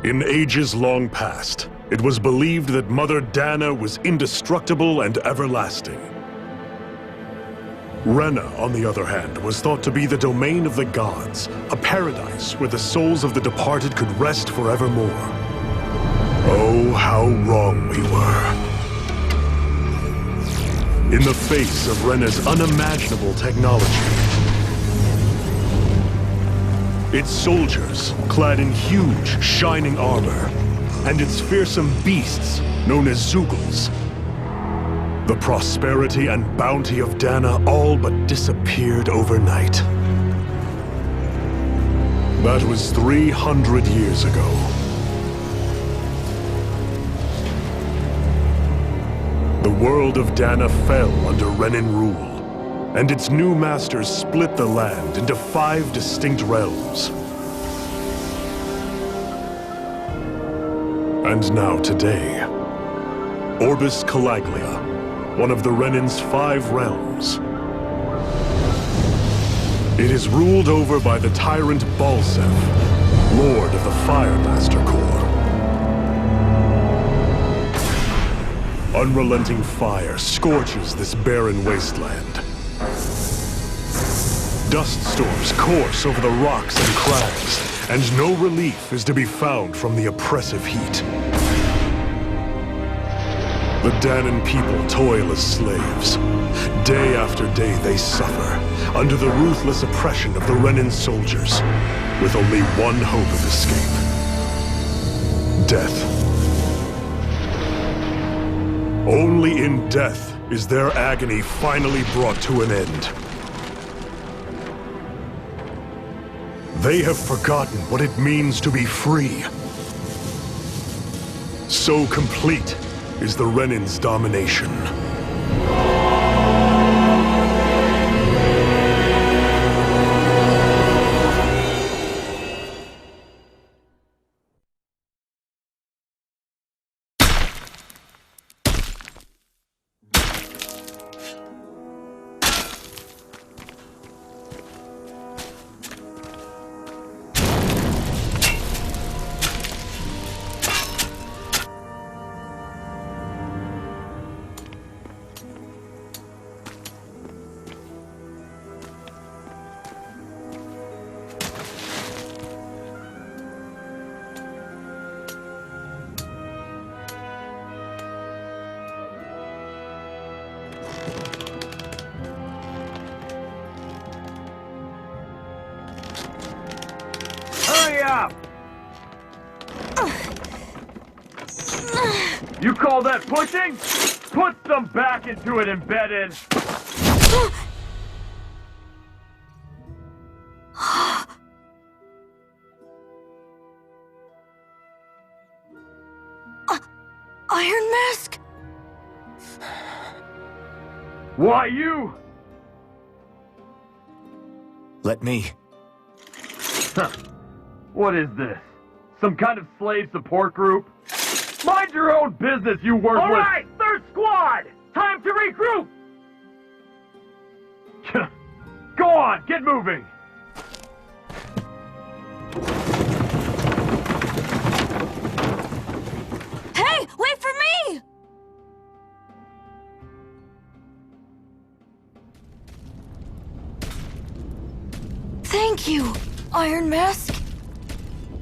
In ages long past, it was believed that Mother Dana was indestructible and everlasting. Rena, on the other hand, was thought to be the domain of the gods, a paradise where the souls of the departed could rest forevermore. Oh, how wrong we were. In the face of Rena's unimaginable technology, its soldiers, clad in huge, shining armor, and its fearsome beasts, known as Zeugles, the prosperity and bounty of Dana all but disappeared overnight. That was 300 years ago. The world of Dana fell under Renan rule, and its new masters split the land into 5 distinct realms. And now today, Orbis Calaglia, one of the Renan's 5 realms. It is ruled over by the tyrant Balsef, Lord of the Fire Master Corps. Unrelenting fire scorches this barren wasteland. Dust storms course over the rocks and crags, and no relief is to be found from the oppressive heat. The Danan people toil as slaves. Day after day they suffer, under the ruthless oppression of the Renan soldiers, with only one hope of escape: death. Only in death is their agony finally brought to an end. They have forgotten what it means to be free. So complete is the Renan's domination. You call that pushing? Put some back into it, embedded! Iron Mask? Why you? Let me. Huh. What is this? Some kind of slave support group? Mind your own business, you worthless— All right, 3rd Squad! Time to regroup! Go on, get moving! Hey, wait for me! Thank you, Iron Mask.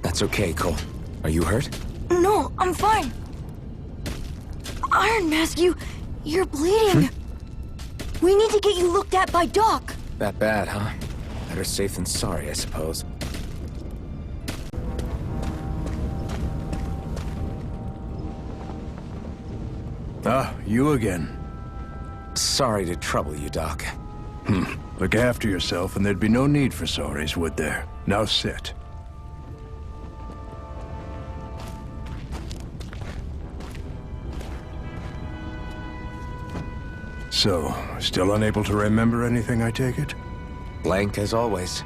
That's okay, Cole. Are you hurt? No, I'm fine. Iron Mask, you're bleeding. We need to get you looked at by Doc. That bad, huh? Better safe than sorry, I suppose. Ah, you again. Sorry to trouble you, Doc. Look after yourself and there'd be no need for sorries, would there? Now sit. So, still unable to remember anything, I take it? Blank as always.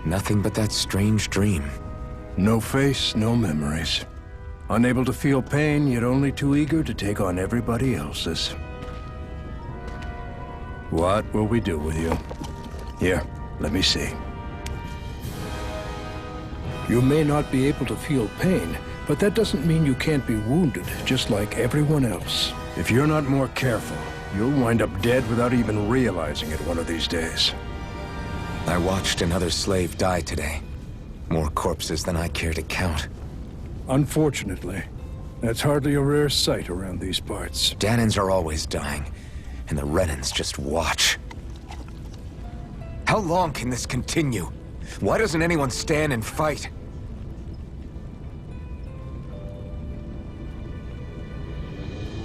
Nothing but that strange dream. No face, no memories. Unable to feel pain, yet only too eager to take on everybody else's. What will we do with you? Here, let me see. You may not be able to feel pain, But that doesn't mean you can't be wounded, just like everyone else. If you're not more careful, you'll wind up dead without even realizing it one of these days. I watched another slave die today. More corpses than I care to count. Unfortunately, that's hardly a rare sight around these parts. Danans are always dying, and the Renans just watch. How long can this continue? Why doesn't anyone stand and fight?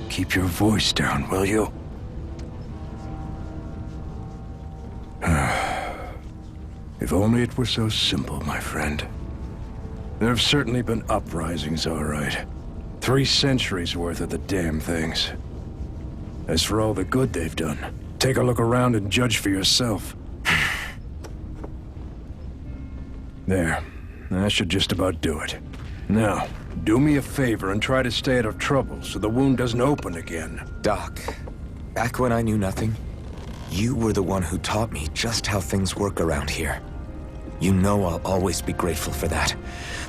Keep your voice down, will you? If only it were so simple, my friend. There have certainly been uprisings, all right. 3 centuries worth of the damn things. As for all the good they've done, take a look around and judge for yourself. There. That should just about do it. Now, do me a favor and try to stay out of trouble so the wound doesn't open again. Doc, back when I knew nothing, you were the one who taught me just how things work around here. You know I'll always be grateful for that,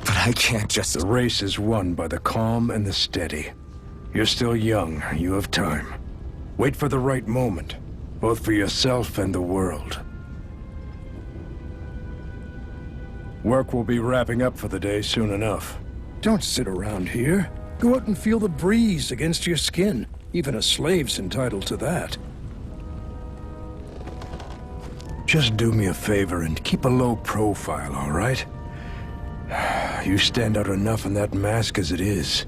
but I can't just... The race is won by the calm and the steady. You're still young, you have time. Wait for the right moment, both for yourself and the world. Work will be wrapping up for the day soon enough. Don't sit around here. Go out and feel the breeze against your skin. Even a slave's entitled to that. Just do me a favor and keep a low profile, all right? You stand out enough in that mask as it is.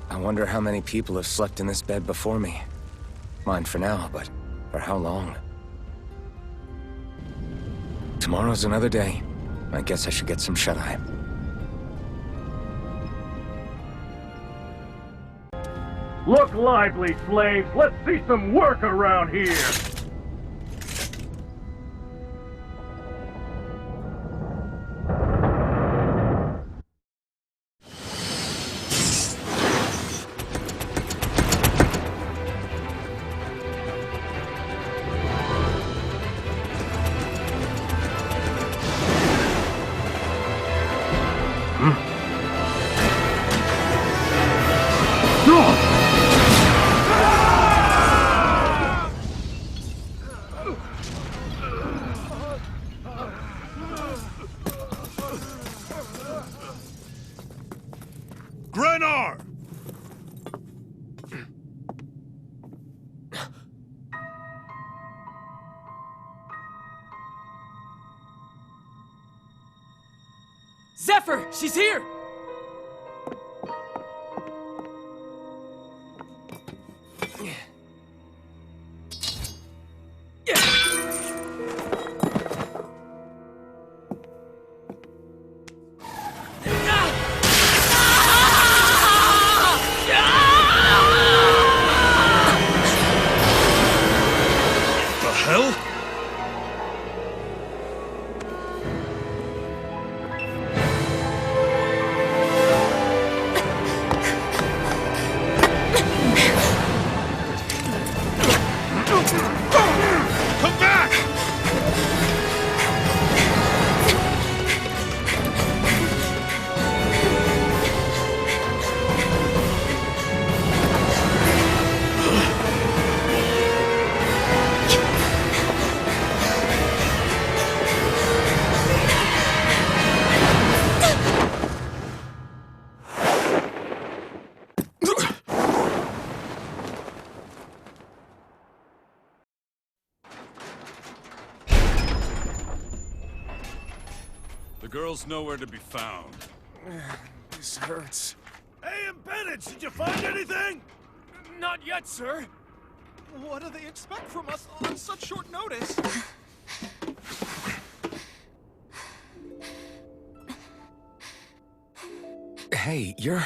I wonder how many people have slept in this bed before me. Mine for now, but for how long? Tomorrow's another day. I guess I should get some shut-eye. Look lively, slaves! Let's see some work around here! Grenar! Zephyr! She's here! The hell? Come back! The girl's nowhere to be found. This hurts. Hey, Bennett, did you find anything? Not yet, sir. What do they expect from us on such short notice? Hey, you're...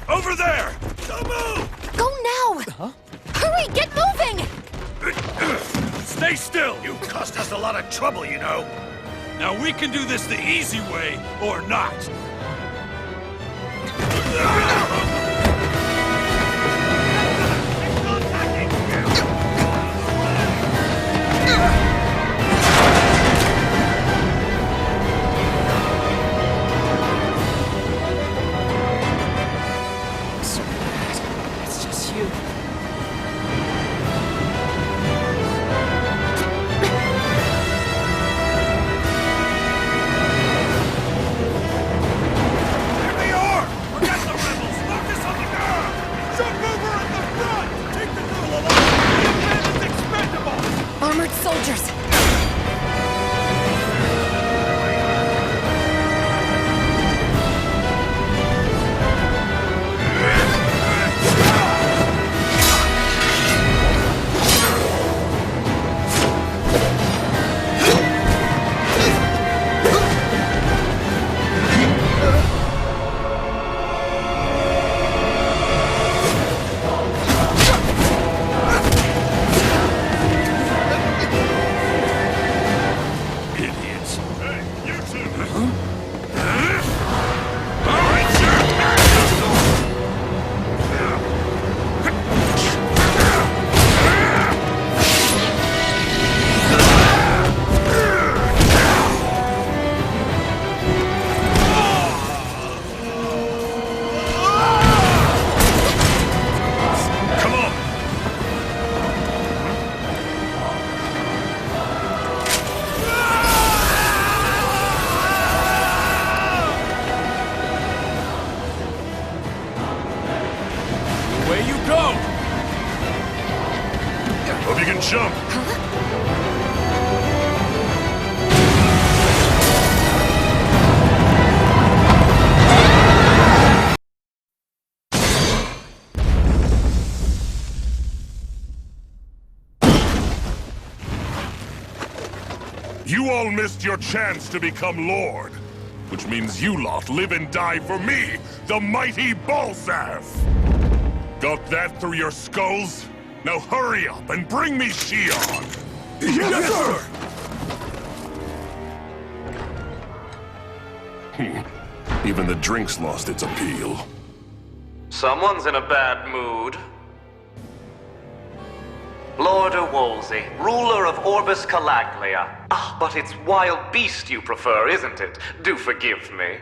Over there! Don't move! Go now! Huh? Hurry, get moving! Stay still! You caused us a lot of trouble, you know. Now we can do this the easy way, or not. all missed your chance to become Lord. Which means you lot live and die for me, the mighty Balsath! Got that through your skulls? Now hurry up and bring me Shion! Yes, sir! Even the drink's lost its appeal. Someone's in a bad mood. Lord Wolsey, ruler of Orbis Calaglia. Ah, but it's wild beast you prefer, isn't it? Do forgive me.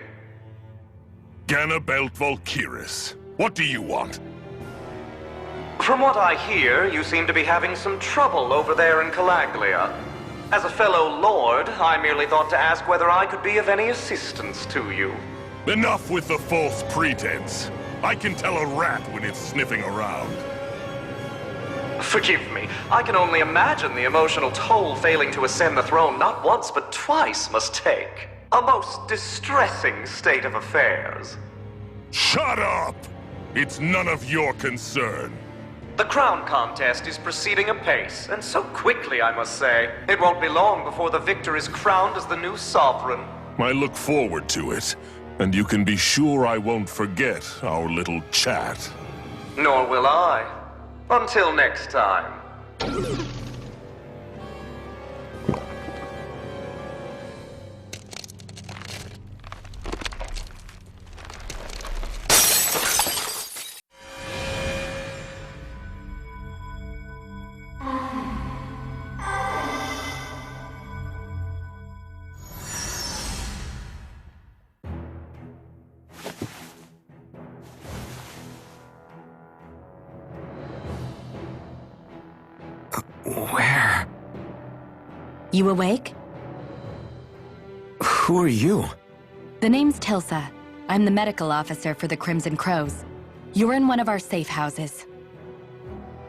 Ganabelt Volkiris, what do you want? From what I hear, you seem to be having some trouble over there in Calaglia. As a fellow lord, I merely thought to ask whether I could be of any assistance to you. Enough with the false pretense. I can tell a rat when it's sniffing around. Forgive me, I can only imagine the emotional toll failing to ascend the throne not once but twice must take. A most distressing state of affairs. Shut up! It's none of your concern. The crown contest is proceeding apace, and so quickly, I must say. It won't be long before the victor is crowned as the new sovereign. I look forward to it, and you can be sure I won't forget our little chat. Nor will I. Until next time. Where? You awake? Who are you? The name's Tilsa. I'm the medical officer for the Crimson Crows. You're in one of our safe houses.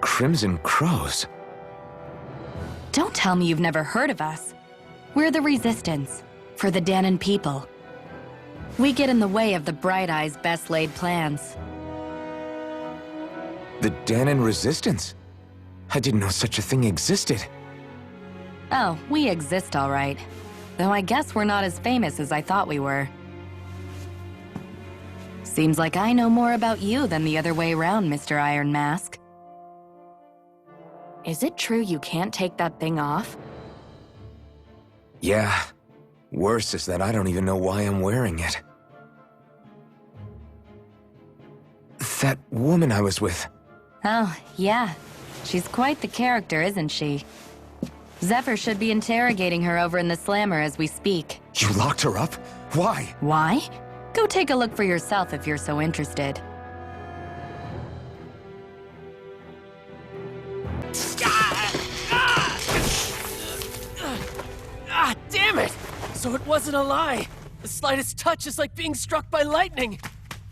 Crimson Crows? Don't tell me you've never heard of us. We're the Resistance, for the Danon people. We get in the way of the Bright Eye's best-laid plans. The Danon Resistance? I didn't know such a thing existed. Oh, we exist all right. Though I guess we're not as famous as I thought we were. Seems like I know more about you than the other way around, Mr. Iron Mask. Is it true you can't take that thing off? Yeah. Worse is that I don't even know why I'm wearing it. That woman I was with. Oh, yeah. She's quite the character, isn't she? Zephyr should be interrogating her over in the Slammer as we speak. You locked her up? Why? Why? Go take a look for yourself if you're so interested. Ah, damn it! So it wasn't a lie. The slightest touch is like being struck by lightning.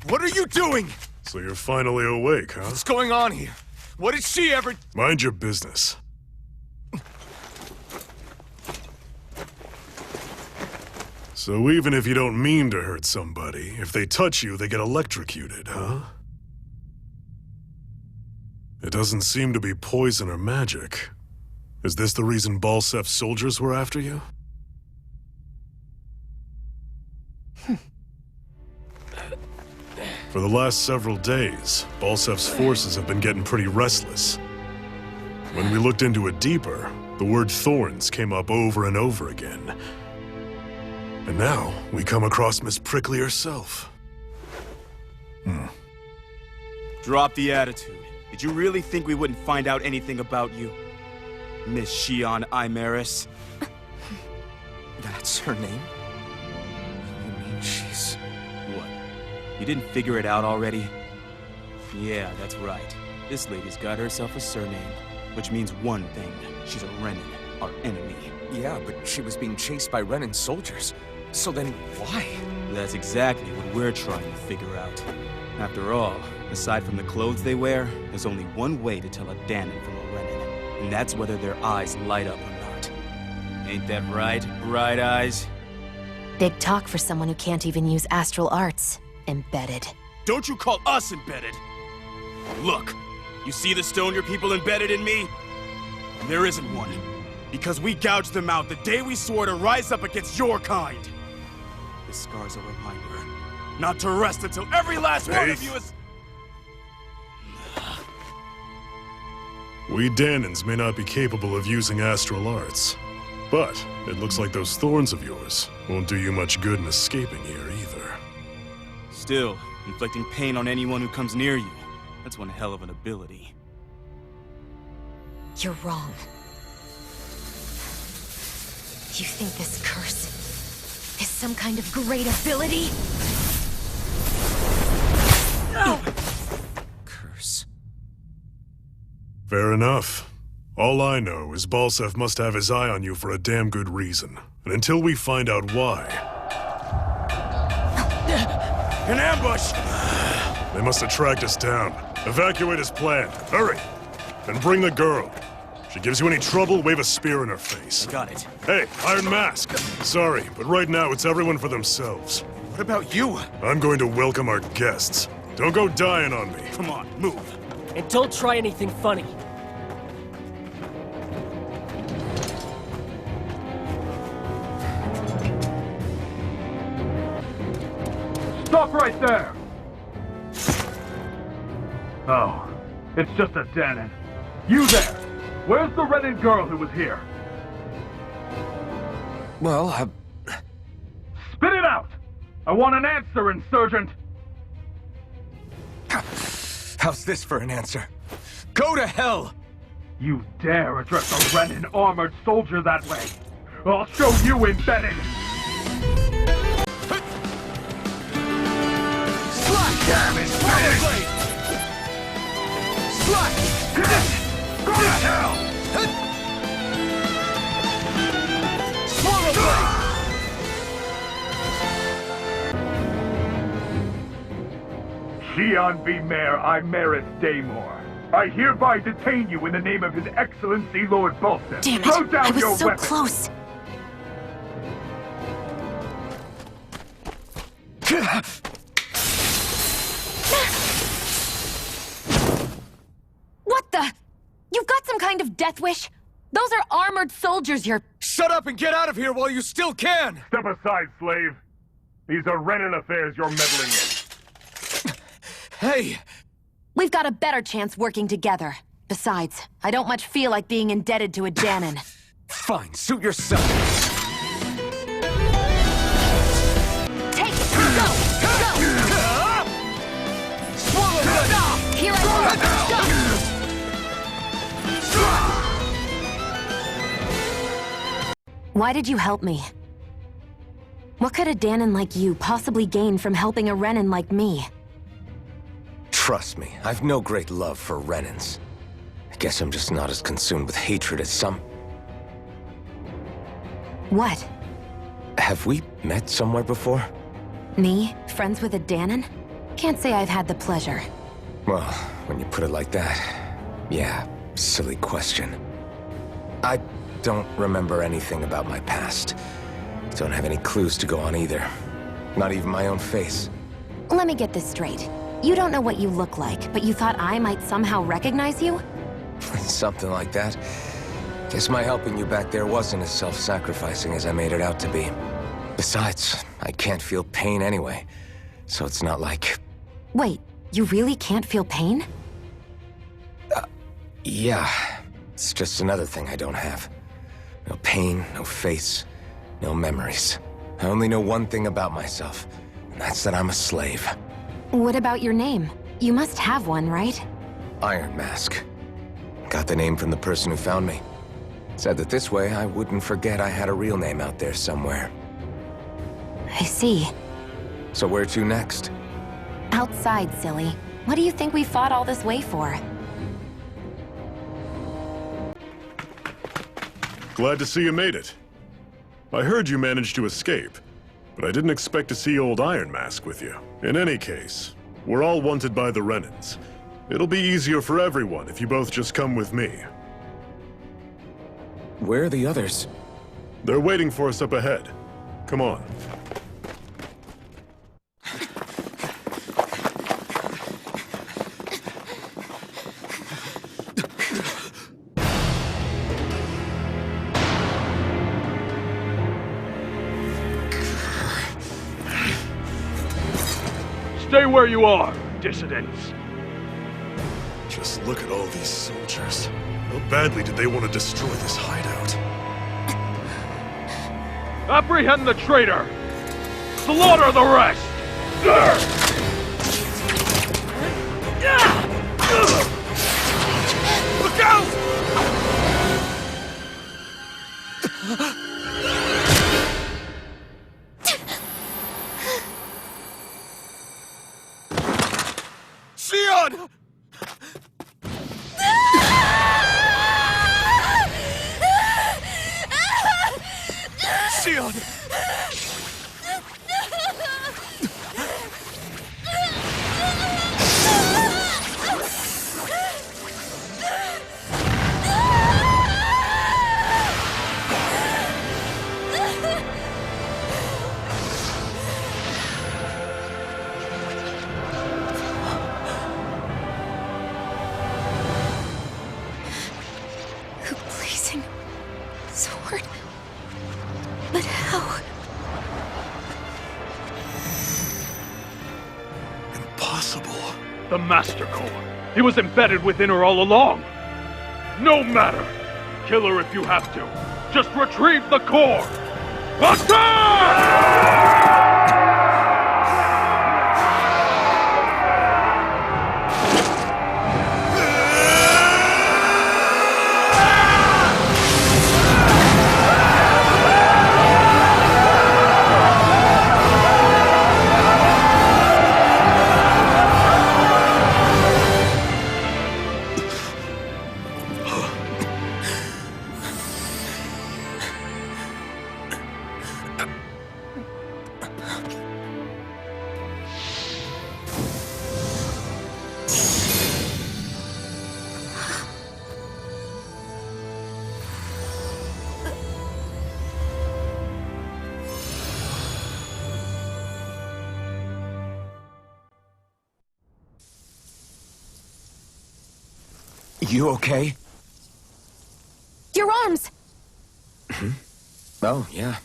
What are you doing? So you're finally awake, huh? What's going on here? What did she ever... Mind your business. So even if you don't mean to hurt somebody, if they touch you, they get electrocuted, huh? It doesn't seem to be poison or magic. Is this the reason Balsef's soldiers were after you? For the last several days, Balsef's forces have been getting pretty restless. When we looked into it deeper, the word thorns came up over and over again. And now, we come across Miss Prickly herself. Drop the attitude. Did you really think we wouldn't find out anything about you? Miss Shion Imaris? That's her name? You mean she's... What? You didn't figure it out already? Yeah, that's right. This lady's got herself a surname, which means one thing. She's a Renin, our enemy. Yeah, but she was being chased by Renin soldiers. So then, why? That's exactly what we're trying to figure out. After all, aside from the clothes they wear, there's only one way to tell a Danon from a Renin, and that's whether their eyes light up or not. Ain't that right, Bright Eyes? Big talk for someone who can't even use astral arts. Embedded. Don't you call us embedded! Look, you see the stone your people embedded in me? There isn't one. Because we gouged them out the day we swore to rise up against your kind. This scar's a reminder not to rest until every last one of you is... We Danans may not be capable of using astral arts, but it looks like those thorns of yours won't do you much good in escaping here either. Still, inflicting pain on anyone who comes near you, that's one hell of an ability. You're wrong. You think this curse is some kind of great ability? Curse. Fair enough. All I know is Balsev must have his eye on you for a damn good reason. And until we find out why... An ambush! They must have tracked us down. Evacuate as planned. Hurry! And bring the girl. If she gives you any trouble, wave a spear in her face. Got it. Hey, Iron Mask. Sorry, but right now it's everyone for themselves. What about you? I'm going to welcome our guests. Don't go dying on me. Come on, move. And don't try anything funny. Stop right there! Oh, it's just a Danon. You there! Where's the Renin girl who was here? Well, Spit it out! I want an answer, Insurgent! how's this for an answer? Go to hell! You dare address a Renin armored soldier that way? I'll show you embedded! Slash! Damn it! Slash! Go to hell! Swallow blade! Xian V. Mayor Imeris Daymore. I hereby detain you in the name of His Excellency Lord Balsev. Damn Throw it! down I was your so weapon. close. What the? You've got some kind of death wish? Those are armored soldiers you're... Shut up and get out of here while you still can! Step aside, slave. These are Renin affairs you're meddling in. Hey! We've got a better chance working together. Besides, I don't much feel like being indebted to a Danon. Fine, suit yourself. Take it! Go! Go! Swallow blade! Here I go! Why did you help me? What could a Danon like you possibly gain from helping a Renin like me? Trust me, I've no great love for Renins. I guess I'm just not as consumed with hatred as some... What? Have we met somewhere before? Me? Friends with a Danon? Can't say I've had the pleasure. Well, when you put it like that, yeah, silly question. I don't remember anything about my past. Don't have any clues to go on either. Not even my own face. Let me get this straight. You don't know what you look like, but you thought I might somehow recognize you? Something like that. Guess my helping you back there wasn't as self-sacrificing as I made it out to be. Besides, I can't feel pain anyway, so it's not like... Wait, you really can't feel pain? Yeah. It's just another thing I don't have. No pain, no face, no memories. I only know one thing about myself, and that's that I'm a slave. What about your name? You must have one, right? Iron Mask. Got the name from the person who found me. Said that this way I wouldn't forget I had a real name out there somewhere. I see. So where to next? Outside, silly. What do you think we fought all this way for? Glad to see you made it. I heard you managed to escape, but I didn't expect to see old Iron Mask with you. In any case, we're all wanted by the Renins. It'll be easier for everyone if you both just come with me. Where are the others? They're waiting for us up ahead. Come on. Stay where you are, dissidents. Just look at all these soldiers. How badly did they want to destroy this hideout? Apprehend the traitor! Slaughter the rest! Look out! Sion! Sion! A blazing sword. But how? Impossible. The Master Core. He was embedded within her all along. No matter. Kill her if you have to. Just retrieve the core. Attack! You okay? Your arms! Oh, yeah.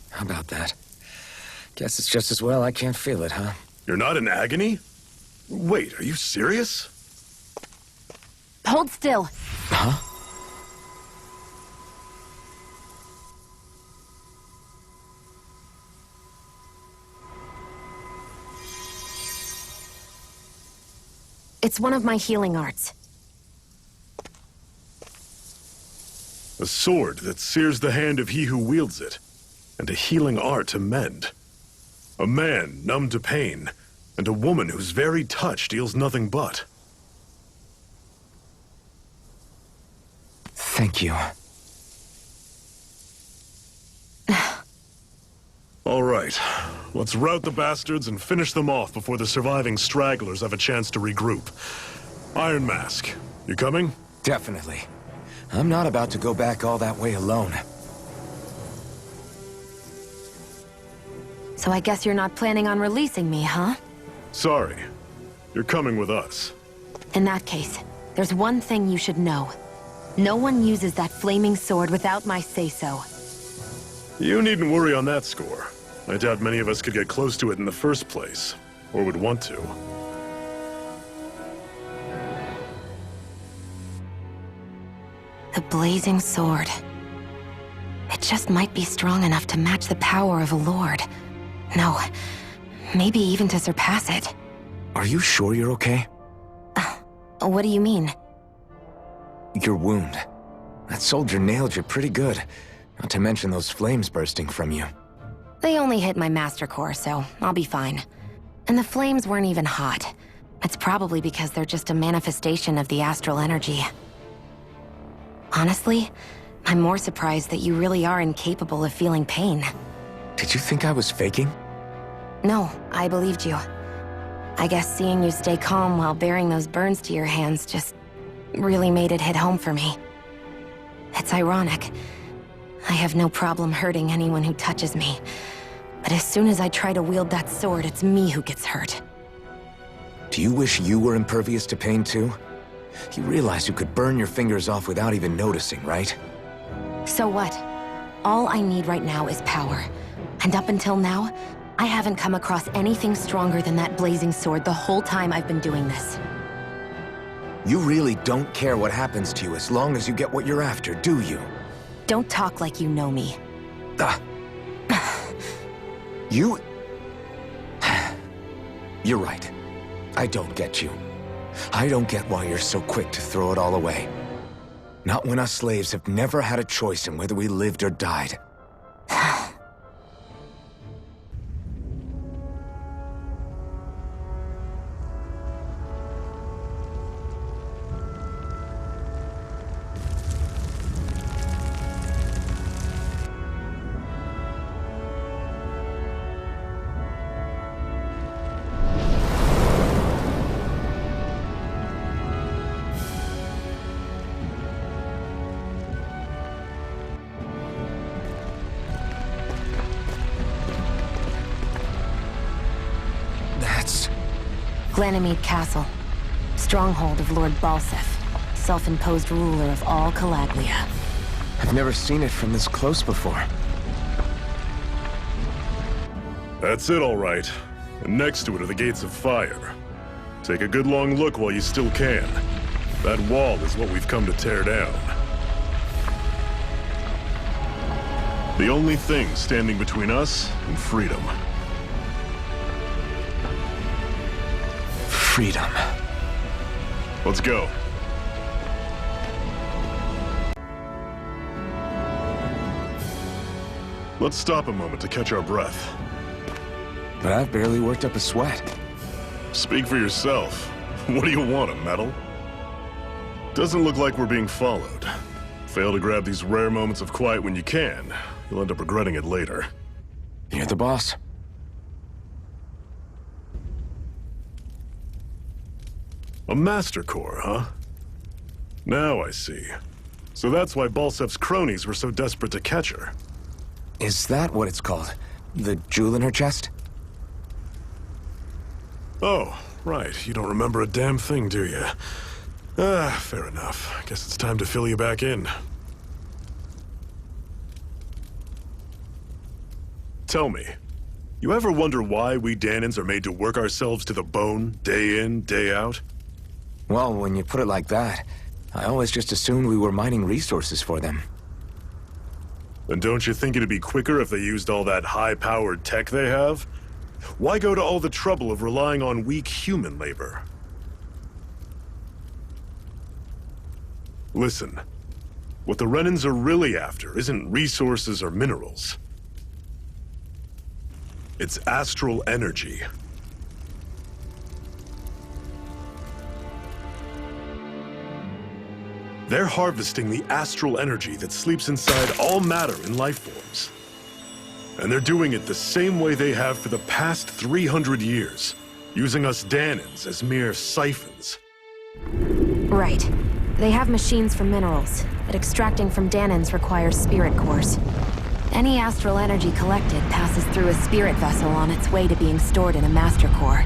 How about that? Guess it's just as well I can't feel it, huh? You're not in agony? Wait, are you serious? Hold still. Huh? It's one of my healing arts. A sword that sears the hand of he who wields it, and a healing art to mend. A man numb to pain, and a woman whose very touch deals nothing but. Thank you. All right, let's rout the bastards and finish them off before the surviving stragglers have a chance to regroup. Iron Mask, you coming? Definitely. I'm not about to go back all that way alone. So I guess you're not planning on releasing me, huh? Sorry. You're coming with us. In that case, there's one thing you should know. No one uses that flaming sword without my say-so. You needn't worry on that score. I doubt many of us could get close to it in the first place, or would want to. The blazing sword. It just might be strong enough to match the power of a lord. No, maybe even to surpass it. Are you sure you're okay? What do you mean? Your wound. That soldier nailed you pretty good. Not to mention those flames bursting from you. They only hit my master core, so I'll be fine. And the flames weren't even hot. It's probably because they're just a manifestation of the astral energy. Honestly, I'm more surprised that you really are incapable of feeling pain. Did you think I was faking? No, I believed you. I guess seeing you stay calm while bearing those burns to your hands just really made it hit home for me. It's ironic. I have no problem hurting anyone who touches me. But as soon as I try to wield that sword, it's me who gets hurt. Do you wish you were impervious to pain too? You realize you could burn your fingers off without even noticing, right? So what? All I need right now is power. And up until now, I haven't come across anything stronger than that blazing sword the whole time I've been doing this. You really don't care what happens to you as long as you get what you're after, do you? Don't talk like you know me. You... You're right. I don't get you. I don't get why you're so quick to throw it all away. Not when us slaves have never had a choice in whether we lived or died. Ganymede Castle, stronghold of Lord Balsef, self-imposed ruler of all Calaglia. I've never seen it from this close before. That's it, all right. And next to it are the Gates of Fire. Take a good long look while you still can. That wall is what we've come to tear down. The only thing standing between us and freedom. Freedom. Let's go. Let's stop a moment to catch our breath. But I've barely worked up a sweat. Speak for yourself. What do you want, a medal? Doesn't look like we're being followed. Fail to grab these rare moments of quiet when you can. You'll end up regretting it later. You're the boss. A Master Core, huh? Now I see. So that's why Balsef's cronies were so desperate to catch her. Is that what it's called? The jewel in her chest? Oh, right. You don't remember a damn thing, do you? Fair enough. Guess it's time to fill you back in. Tell me, you ever wonder why we Danans are made to work ourselves to the bone, day in, day out? Well, when you put it like that, I always just assumed we were mining resources for them. Then don't you think it'd be quicker if they used all that high-powered tech they have? Why go to all the trouble of relying on weak human labor? Listen, what the Renans are really after isn't resources or minerals. It's astral energy. They're harvesting the astral energy that sleeps inside all matter in life forms. And they're doing it the same way they have for the past 300 years, using us Danans as mere siphons. Right. They have machines for minerals, but extracting from Danans requires spirit cores. Any astral energy collected passes through a spirit vessel on its way to being stored in a master core.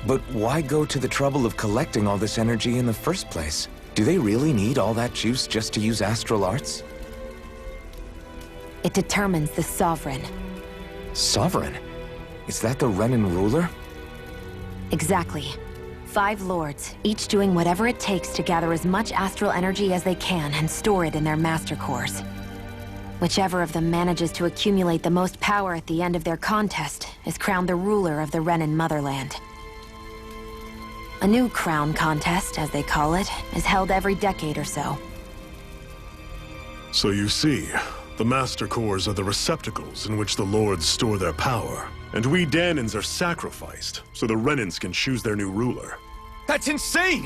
But why go to the trouble of collecting all this energy in the first place? Do they really need all that juice just to use astral arts? It determines the Sovereign. Sovereign? Is that the Renan ruler? Exactly. 5 lords, each doing whatever it takes to gather as much astral energy as they can and store it in their master cores. Whichever of them manages to accumulate the most power at the end of their contest is crowned the ruler of the Renan motherland. A new crown contest, as they call it, is held every decade or so. So you see, the Master Cores are the receptacles in which the Lords store their power. And we Danans are sacrificed, so the Renans can choose their new ruler. That's insane!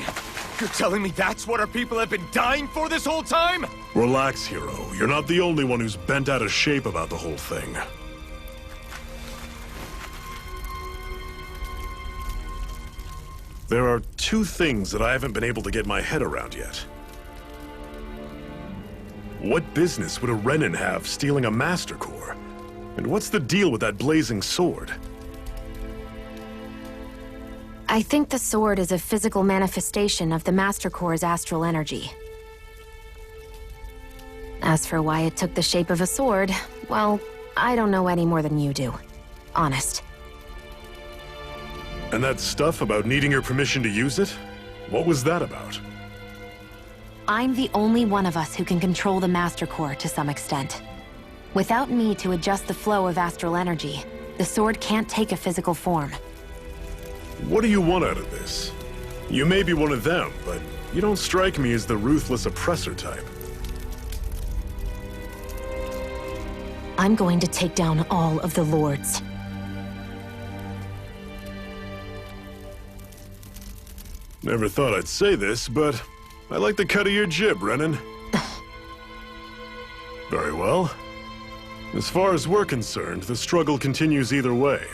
You're telling me that's what our people have been dying for this whole time? Relax, hero. You're not the only one who's bent out of shape about the whole thing. There are 2 things that I haven't been able to get my head around yet. What business would a Renan have stealing a Master Core? And what's the deal with that blazing sword? I think the sword is a physical manifestation of the Master Core's astral energy. As for why it took the shape of a sword, well, I don't know any more than you do. Honest. And that stuff about needing your permission to use it? What was that about? I'm the only one of us who can control the Master Core to some extent. Without me to adjust the flow of astral energy, the sword can't take a physical form. What do you want out of this? You may be one of them, but you don't strike me as the ruthless oppressor type. I'm going to take down all of the Lords. Never thought I'd say this, but I like the cut of your jib, Renan. Very well. As far as we're concerned, the struggle continues either way.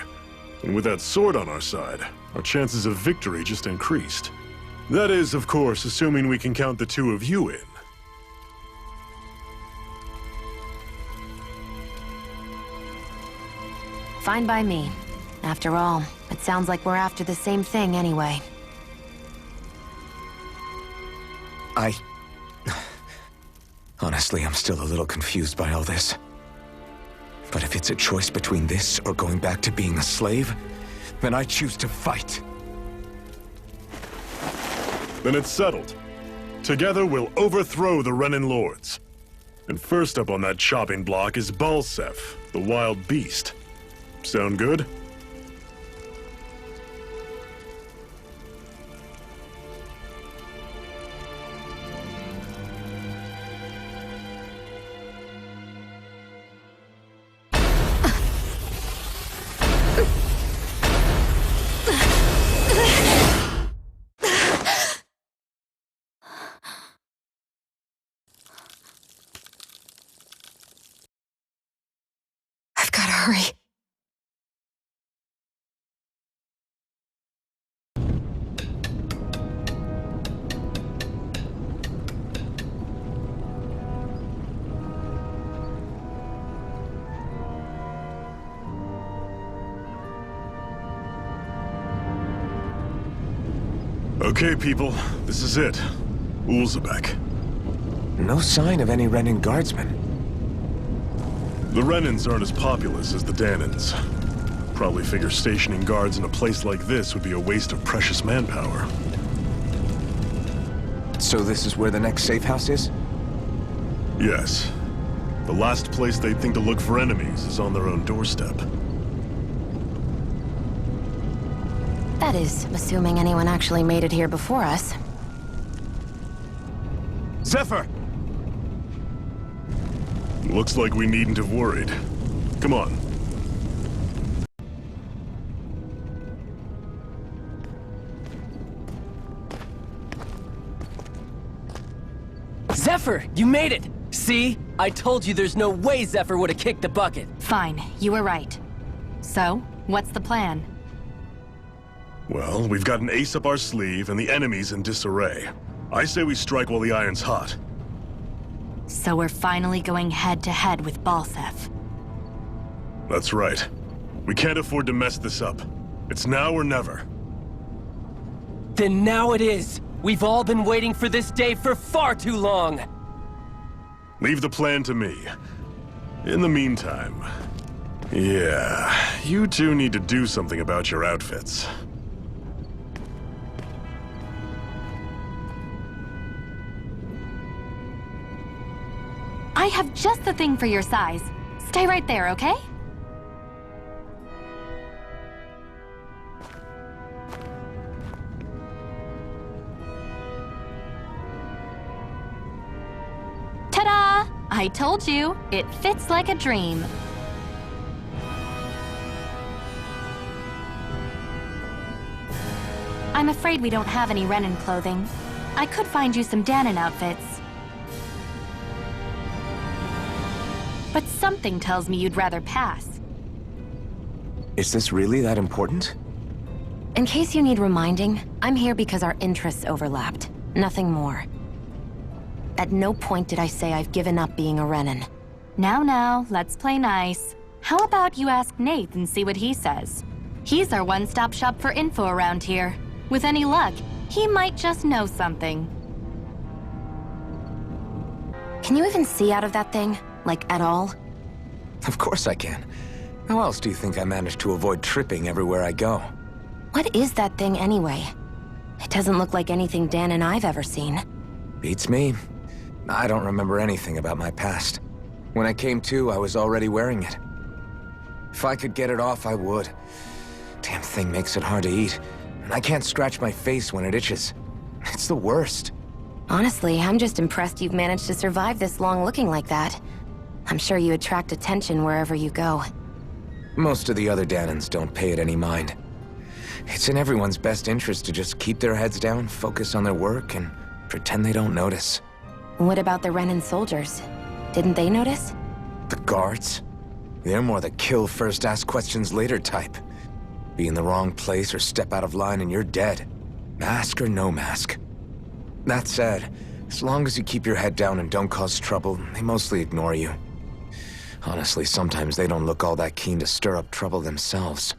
And with that sword on our side, our chances of victory just increased. That is, of course, assuming we can count the two of you in. Fine by me. After all, it sounds like we're after the same thing anyway. Honestly, I'm still a little confused by all this. But if it's a choice between this or going back to being a slave, then I choose to fight. Then it's settled. Together we'll overthrow the Renan Lords. And first up on that chopping block is Balsef, the wild beast. Sound good? I've gotta hurry. Okay, people, this is it. Ulzebek. No sign of any Renan guardsmen. The Renans aren't as populous as the Danans. Probably figure stationing guards in a place like this would be a waste of precious manpower. So this is where the next safe house is? Yes. The last place they'd think to look for enemies is on their own doorstep. That is, assuming anyone actually made it here before us. Zephyr! Looks like we needn't have worried. Come on. Zephyr, you made it! See? I told you there's no way Zephyr would have kicked the bucket. Fine, you were right. So, what's the plan? Well, we've got an ace up our sleeve and the enemy's in disarray. I say we strike while the iron's hot. So we're finally going head-to-head with Balsef. That's right. We can't afford to mess this up. It's now or never. Then now it is! We've all been waiting for this day for far too long! Leave the plan to me. In the meantime... yeah, you two need to do something about your outfits. I have just the thing for your size. Stay right there, okay? Ta-da! I told you, it fits like a dream. I'm afraid we don't have any Renan clothing. I could find you some Danon outfits. But something tells me you'd rather pass. Is this really that important? In case you need reminding, I'm here because our interests overlapped. Nothing more. At no point did I say I've given up being a Renan. Now, let's play nice. How about you ask Nate and see what he says? He's our one-stop shop for info around here. With any luck, he might just know something. Can you even see out of that thing? Like, at all? Of course I can. How else do you think I managed to avoid tripping everywhere I go? What is that thing anyway? It doesn't look like anything Dan and I've ever seen. Beats me. I don't remember anything about my past. When I came to, I was already wearing it. If I could get it off, I would. Damn thing makes it hard to eat, and I can't scratch my face when it itches. It's the worst. Honestly, I'm just impressed you've managed to survive this long looking like that. I'm sure you attract attention wherever you go. Most of the other Danans don't pay it any mind. It's in everyone's best interest to just keep their heads down, focus on their work, and pretend they don't notice. What about the Renan soldiers? Didn't they notice? The guards? They're more the kill first, ask questions later type. Be in the wrong place or step out of line and you're dead. Mask or no mask. That said, as long as you keep your head down and don't cause trouble, they mostly ignore you. Honestly, sometimes they don't look all that keen to stir up trouble themselves.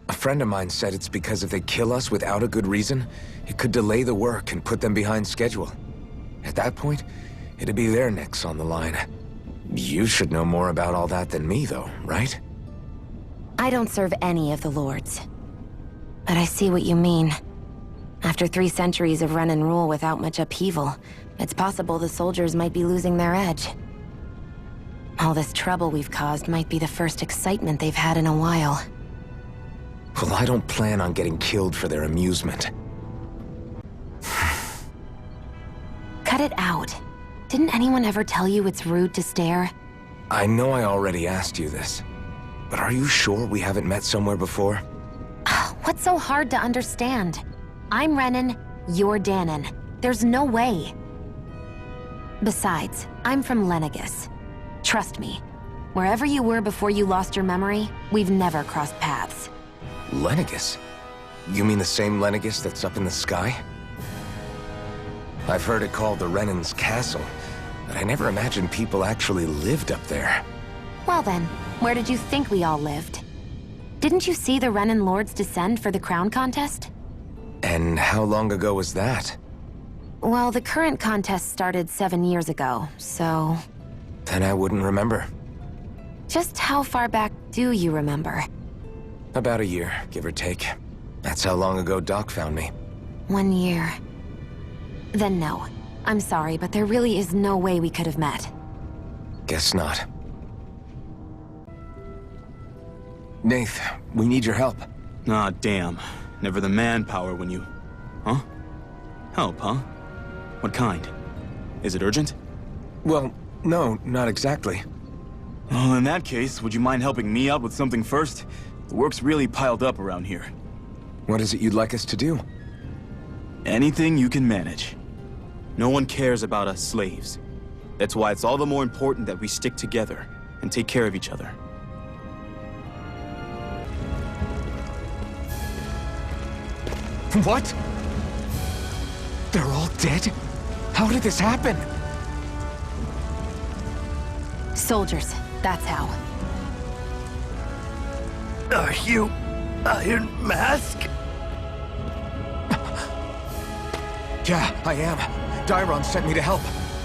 A friend of mine said it's because if they kill us without a good reason, it could delay the work and put them behind schedule. At that point, it'd be their necks on the line. You should know more about all that than me, though, right? I don't serve any of the lords. But I see what you mean. After 3 centuries of Renan rule without much upheaval, it's possible the soldiers might be losing their edge. All this trouble we've caused might be the first excitement they've had in a while. Well, I don't plan on getting killed for their amusement. Cut it out. Didn't anyone ever tell you it's rude to stare? I know I already asked you this, but are you sure we haven't met somewhere before? What's so hard to understand? I'm Renan, you're Danon. There's no way. Besides, I'm from Lenegus. Trust me, wherever you were before you lost your memory, we've never crossed paths. Lenegus? You mean the same Lenegus that's up in the sky? I've heard it called the Renan's Castle, but I never imagined people actually lived up there. Well then, where did you think we all lived? Didn't you see the Renan lords descend for the crown contest? And how long ago was that? Well, the current contest started 7 years ago, so... Then I wouldn't remember. Just how far back do you remember? About a year, give or take. That's how long ago Doc found me. 1 year. Then no. I'm sorry, but there really is no way we could have met. Guess not. Nath, we need your help. Ah, damn. Never the manpower when you... Huh? Help, huh? What kind? Is it urgent? Well, no, not exactly. Well, in that case, would you mind helping me out with something first? The work's really piled up around here. What is it you'd like us to do? Anything you can manage. No one cares about us slaves. That's why it's all the more important that we stick together and take care of each other. What? They're all dead? How did this happen? Soldiers, that's how. Are you Iron Mask? Yeah, I am. Dairon sent me to help.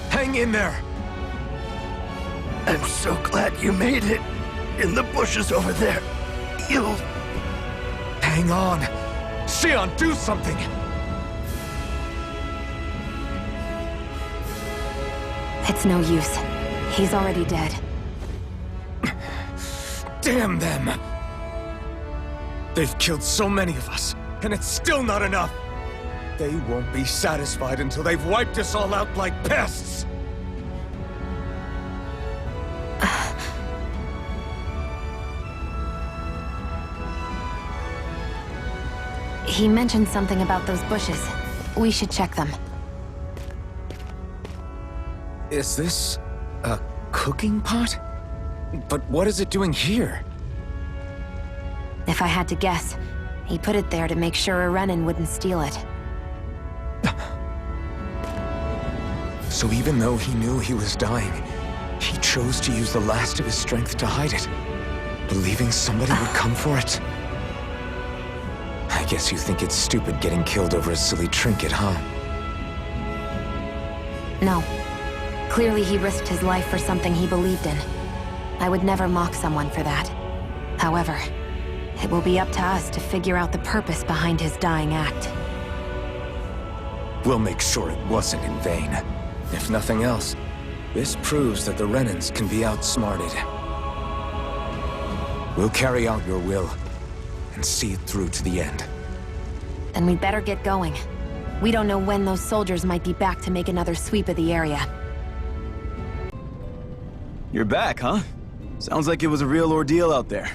Hang in there! I'm so glad you made it. In the bushes over there. You'll... Hang on. Sion, do something! It's no use. He's already dead. Damn them! They've killed so many of us, and it's still not enough! They won't be satisfied until they've wiped us all out like pests! He mentioned something about those bushes. We should check them. Is this... a cooking pot? But what is it doing here? If I had to guess, he put it there to make sure a Renan wouldn't steal it. So even though he knew he was dying, he chose to use the last of his strength to hide it, believing somebody would come for it? I guess you think it's stupid getting killed over a silly trinket, huh? No. Clearly he risked his life for something he believed in. I would never mock someone for that. However, it will be up to us to figure out the purpose behind his dying act. We'll make sure it wasn't in vain. If nothing else, this proves that the Renans can be outsmarted. We'll carry out your will and see it through to the end. Then we'd better get going. We don't know when those soldiers might be back to make another sweep of the area. You're back, huh? Sounds like it was a real ordeal out there.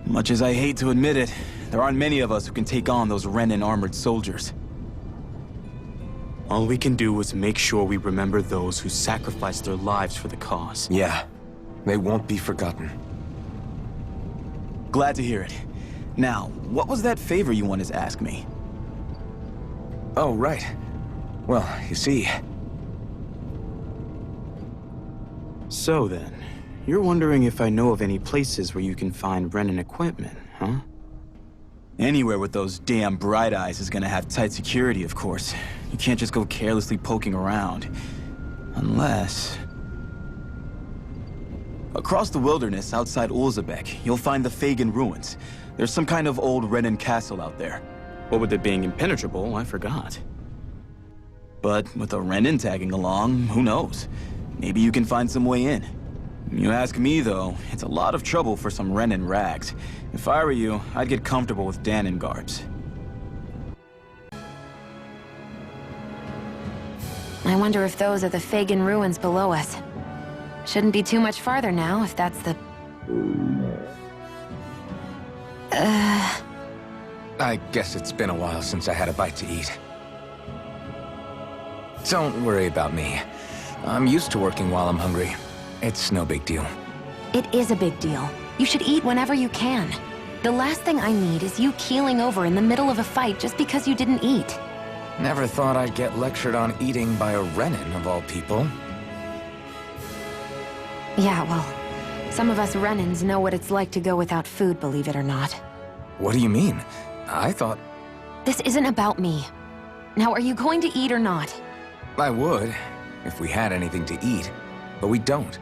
Much as I hate to admit it, there aren't many of us who can take on those Renan armored soldiers. All we can do is make sure we remember those who sacrificed their lives for the cause. Yeah, they won't be forgotten. Glad to hear it. Now, what was that favor you wanted to ask me? Oh, right. Well, you see... So then, you're wondering if I know of any places where you can find Renan equipment, huh? Anywhere with those damn bright eyes is gonna have tight security, of course. You can't just go carelessly poking around. Unless... Across the wilderness outside Ulzebek, you'll find the Fagin ruins. There's some kind of old Renan castle out there. What with it being impenetrable, I forgot. But with a Renan tagging along, who knows? Maybe you can find some way in. You ask me, though, it's a lot of trouble for some Renan rags. If I were you, I'd get comfortable with Danon garbs. I wonder if those are the Fagin ruins below us. Shouldn't be too much farther now, if that's the... I guess it's been a while since I had a bite to eat. Don't worry about me. I'm used to working while I'm hungry. It's no big deal. It is a big deal. You should eat whenever you can. The last thing I need is you keeling over in the middle of a fight just because you didn't eat. Never thought I'd get lectured on eating by a Renan, of all people. Yeah, well, some of us Renans know what it's like to go without food, believe it or not. What do you mean? I thought... This isn't about me. Now, are you going to eat or not? I would, if we had anything to eat, but we don't.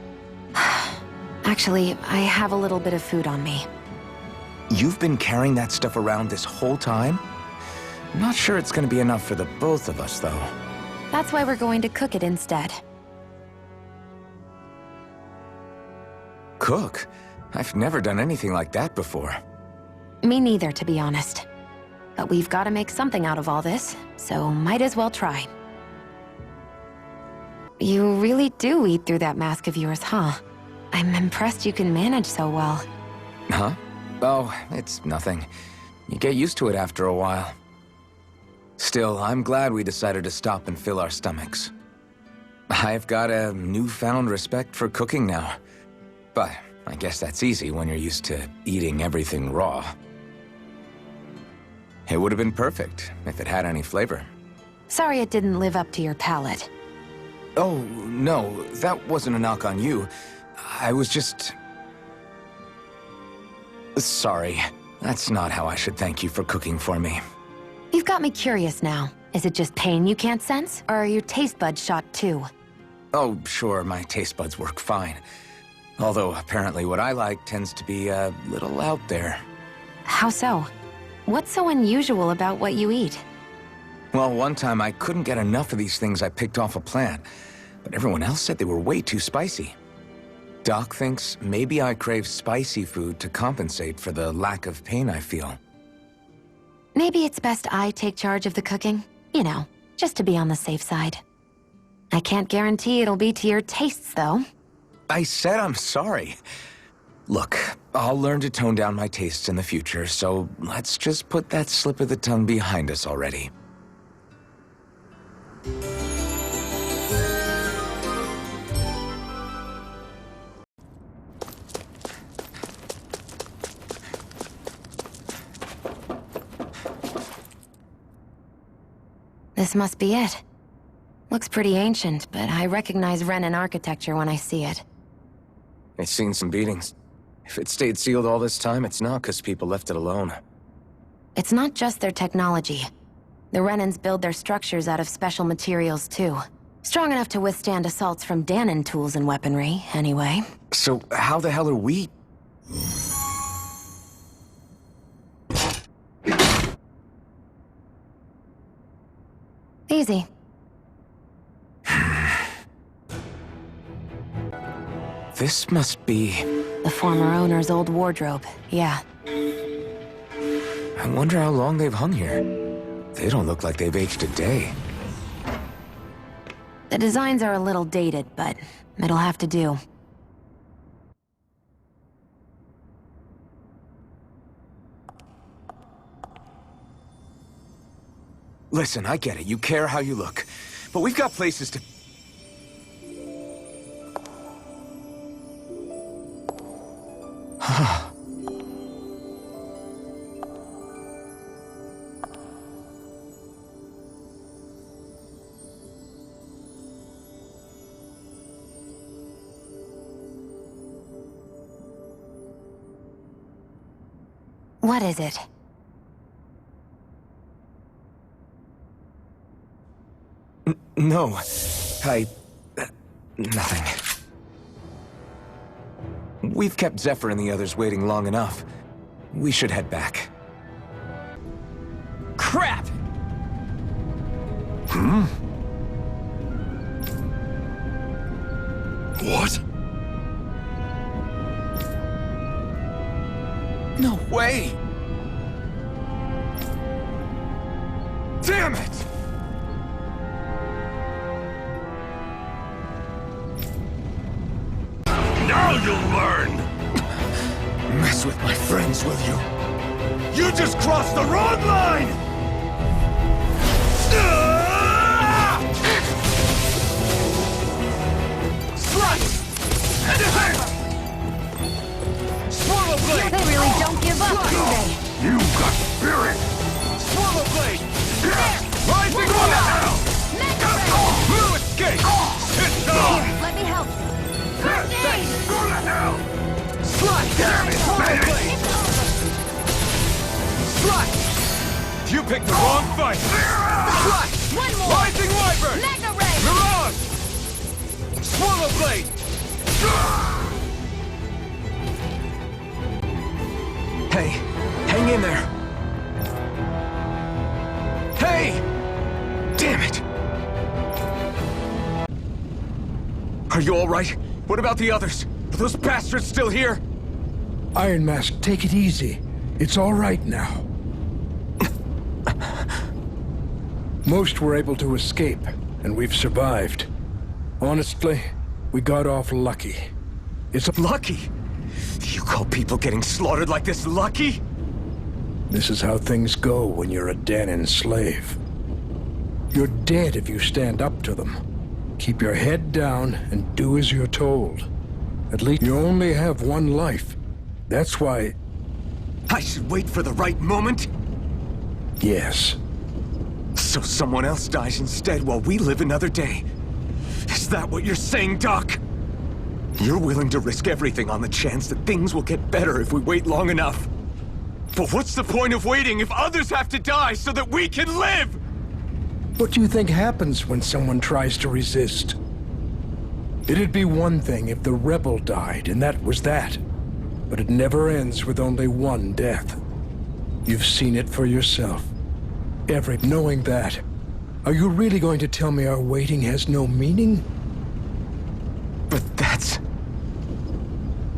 Actually, I have a little bit of food on me. You've been carrying that stuff around this whole time? I'm not sure it's gonna be enough for the both of us, though. That's why we're going to cook it instead. Cook? I've never done anything like that before. Me neither, to be honest. But we've got to make something out of all this, so might as well try. You really do eat through that mask of yours, huh? I'm impressed you can manage so well. Huh? Oh, it's nothing. You get used to it after a while. Still, I'm glad we decided to stop and fill our stomachs. I've got a newfound respect for cooking now. But I guess that's easy when you're used to eating everything raw. It would have been perfect if it had any flavor. Sorry it didn't live up to your palate. Oh, no, that wasn't a knock on you. I was just... Sorry. That's not how I should thank you for cooking for me. You've got me curious now. Is it just pain you can't sense, or are your taste buds shot too? Oh, sure, my taste buds work fine. Although, apparently what I like tends to be a little out there. How so? What's so unusual about what you eat? Well, one time I couldn't get enough of these things I picked off a plant, but everyone else said they were way too spicy. Doc thinks maybe I crave spicy food to compensate for the lack of pain I feel. Maybe it's best I take charge of the cooking. You know, just to be on the safe side. I can't guarantee it'll be to your tastes, though. I said I'm sorry. Look, I'll learn to tone down my tastes in the future, so let's just put that slip of the tongue behind us already. This must be it. Looks pretty ancient, but I recognize Renan architecture when I see it. It's seen some beatings. If it stayed sealed all this time, it's not because people left it alone. It's not just their technology. The Renans build their structures out of special materials too. Strong enough to withstand assaults from Danon tools and weaponry, anyway. So how the hell are we... Easy. This must be... The former owner's old wardrobe, yeah. I wonder how long they've hung here. They don't look like they've aged a day. The designs are a little dated, but it'll have to do. Listen, I get it. You care how you look. But we've got places to... What is it? No. Nothing. We've kept Zephyr and the others waiting long enough. We should head back. Crap! What? No way! Damn it! Now you'll learn! Mess with my friends, will you? You just crossed the wrong line! Slice! Swallow blade! They really don't give up, do they? You got spirit! Swallow blade! One Rising more water! round. Mega ray! Blue escape! Sit down! Here, let me help. First aid! Go to hell! Slice! Damn it, Swallow man. blade! Slice! You picked the wrong fight! Slice! One more! Rising wyvern! Mega ray! Mirage! Swallow blade! Hey, hang in there. Hey! Damn it! Are you all right? What about the others? Are those bastards still here? Iron Mask, take it easy. It's all right now. Most were able to escape, and we've survived. Honestly, we got off lucky. It's lucky? You call people getting slaughtered like this lucky? This is how things go when you're a Danon slave. You're dead if you stand up to them. Keep your head down and do as you're told. At least you only have one life. That's why... I should wait for the right moment? Yes. So someone else dies instead while we live another day. Is that what you're saying, Doc? You're willing to risk everything on the chance that things will get better if we wait long enough. But what's the point of waiting if others have to die so that we can live? What do you think happens when someone tries to resist? It'd be one thing if the rebel died, and that was that. But it never ends with only one death. You've seen it for yourself. Knowing that, are you really going to tell me our waiting has no meaning? But that's...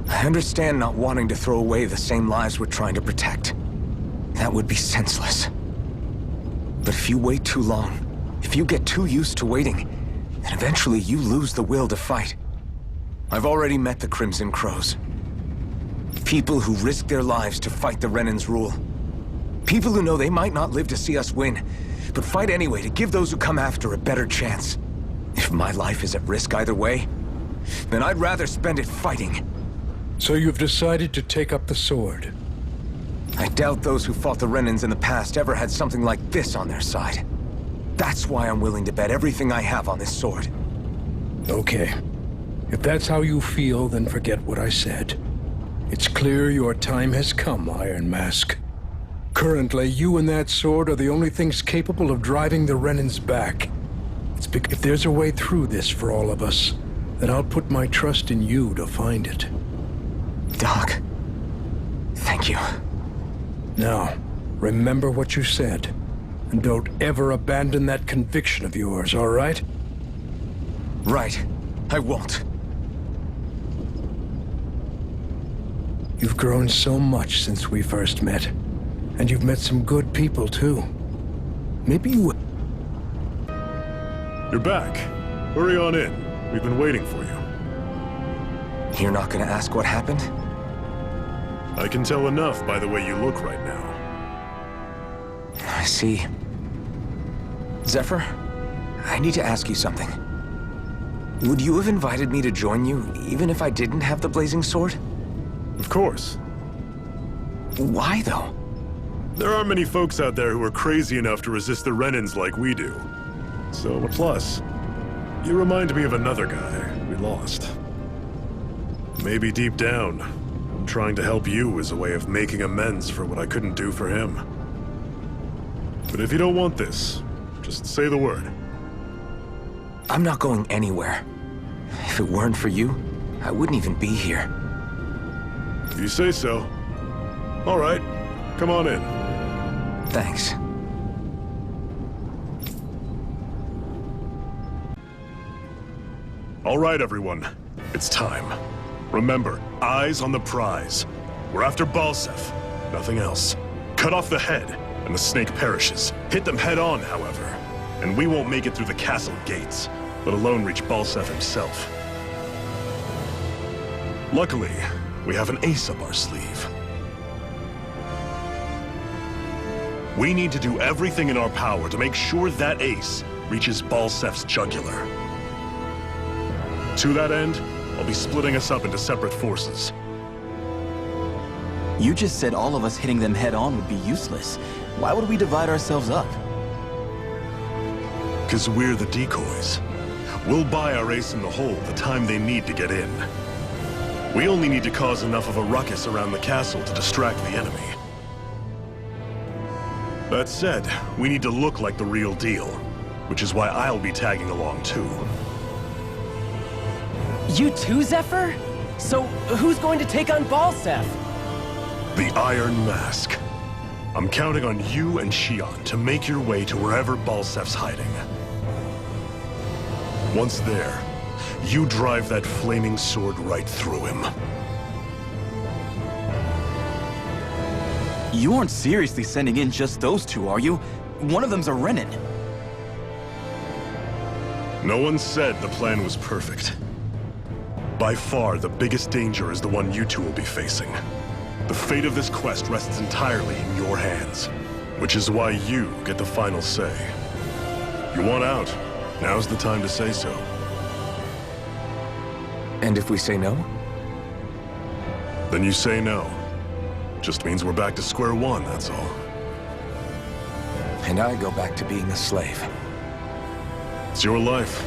I understand not wanting to throw away the same lives we're trying to protect. That would be senseless. But if you wait too long, if you get too used to waiting, then eventually you lose the will to fight. I've already met the Crimson Crows. People who risk their lives to fight the Renan's rule. People who know they might not live to see us win, but fight anyway to give those who come after a better chance. If my life is at risk either way, then I'd rather spend it fighting. So you've decided to take up the sword? I doubt those who fought the Renans in the past ever had something like this on their side. That's why I'm willing to bet everything I have on this sword. Okay. If that's how you feel, then forget what I said. It's clear your time has come, Iron Mask. Currently, you and that sword are the only things capable of driving the Renans back. If there's a way through this for all of us, then I'll put my trust in you to find it. Doc, thank you. Now, remember what you said, and don't ever abandon that conviction of yours, all right? Right. I won't. You've grown so much since we first met, and you've met some good people, too. Maybe you... You're back. Hurry on in. We've been waiting for you. You're not gonna ask what happened? I can tell enough by the way you look right now. I see. Zephyr, I need to ask you something. Would you have invited me to join you, even if I didn't have the blazing sword? Of course. Why, though? There aren't many folks out there who are crazy enough to resist the Renans like we do. So, plus, you remind me of another guy we lost. Maybe deep down, trying to help you is a way of making amends for what I couldn't do for him. But if you don't want this, just say the word. I'm not going anywhere. If it weren't for you, I wouldn't even be here. You say so. All right, come on in. Thanks. All right, everyone. It's time. Remember, eyes on the prize. We're after Balseph, nothing else. Cut off the head, and the snake perishes. Hit them head on, however, and we won't make it through the castle gates, let alone reach Balseph himself. Luckily, we have an ace up our sleeve. We need to do everything in our power to make sure that ace reaches Balseph's jugular. To that end, I'll be splitting us up into separate forces. You just said all of us hitting them head-on would be useless. Why would we divide ourselves up? 'Cause we're the decoys. We'll buy our ace in the hole the time they need to get in. We only need to cause enough of a ruckus around the castle to distract the enemy. That said, we need to look like the real deal, which is why I'll be tagging along too. You too, Zephyr? So, who's going to take on Balseph? The Iron Mask. I'm counting on you and Shion to make your way to wherever Balseph's hiding. Once there, you drive that flaming sword right through him. You aren't seriously sending in just those two, are you? One of them's a Renin. No one said the plan was perfect. By far, the biggest danger is the one you two will be facing. The fate of this quest rests entirely in your hands, which is why you get the final say. You want out, now's the time to say so. And if we say no? Then you say no. Just means we're back to square one, that's all. And I go back to being a slave. It's your life.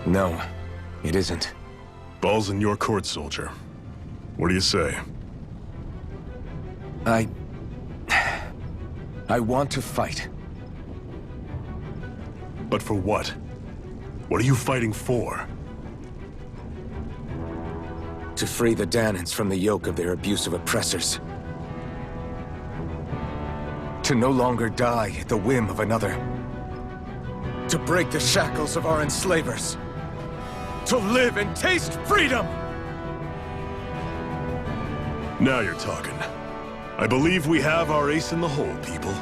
No, it isn't. Ball's in your court, soldier. What do you say? I want to fight. But for what? What are you fighting for? To free the Danans from the yoke of their abusive oppressors. To no longer die at the whim of another. To break the shackles of our enslavers. To live and taste freedom! Now you're talking. I believe we have our ace in the hole, people.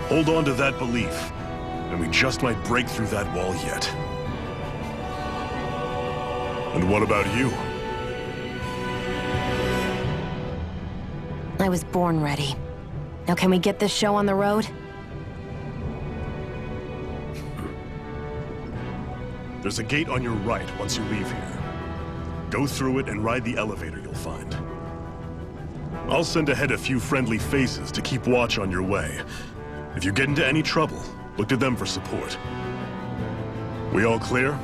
Hold on to that belief, and we just might break through that wall yet. And what about you? I was born ready. Now can we get this show on the road? There's a gate on your right once you leave here. Go through it and ride the elevator you'll find. I'll send ahead a few friendly faces to keep watch on your way. If you get into any trouble, look to them for support. We all clear?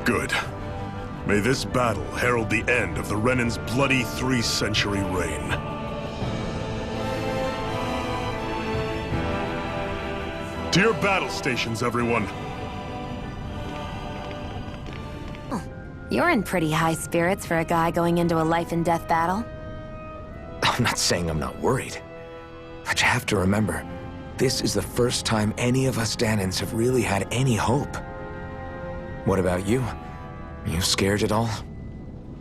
Good. May this battle herald the end of the Renan's bloody 3-century reign. To your battle stations, everyone. You're in pretty high spirits for a guy going into a life-and-death battle. I'm not saying I'm not worried. But you have to remember, this is the first time any of us Danans have really had any hope. What about you? You scared at all?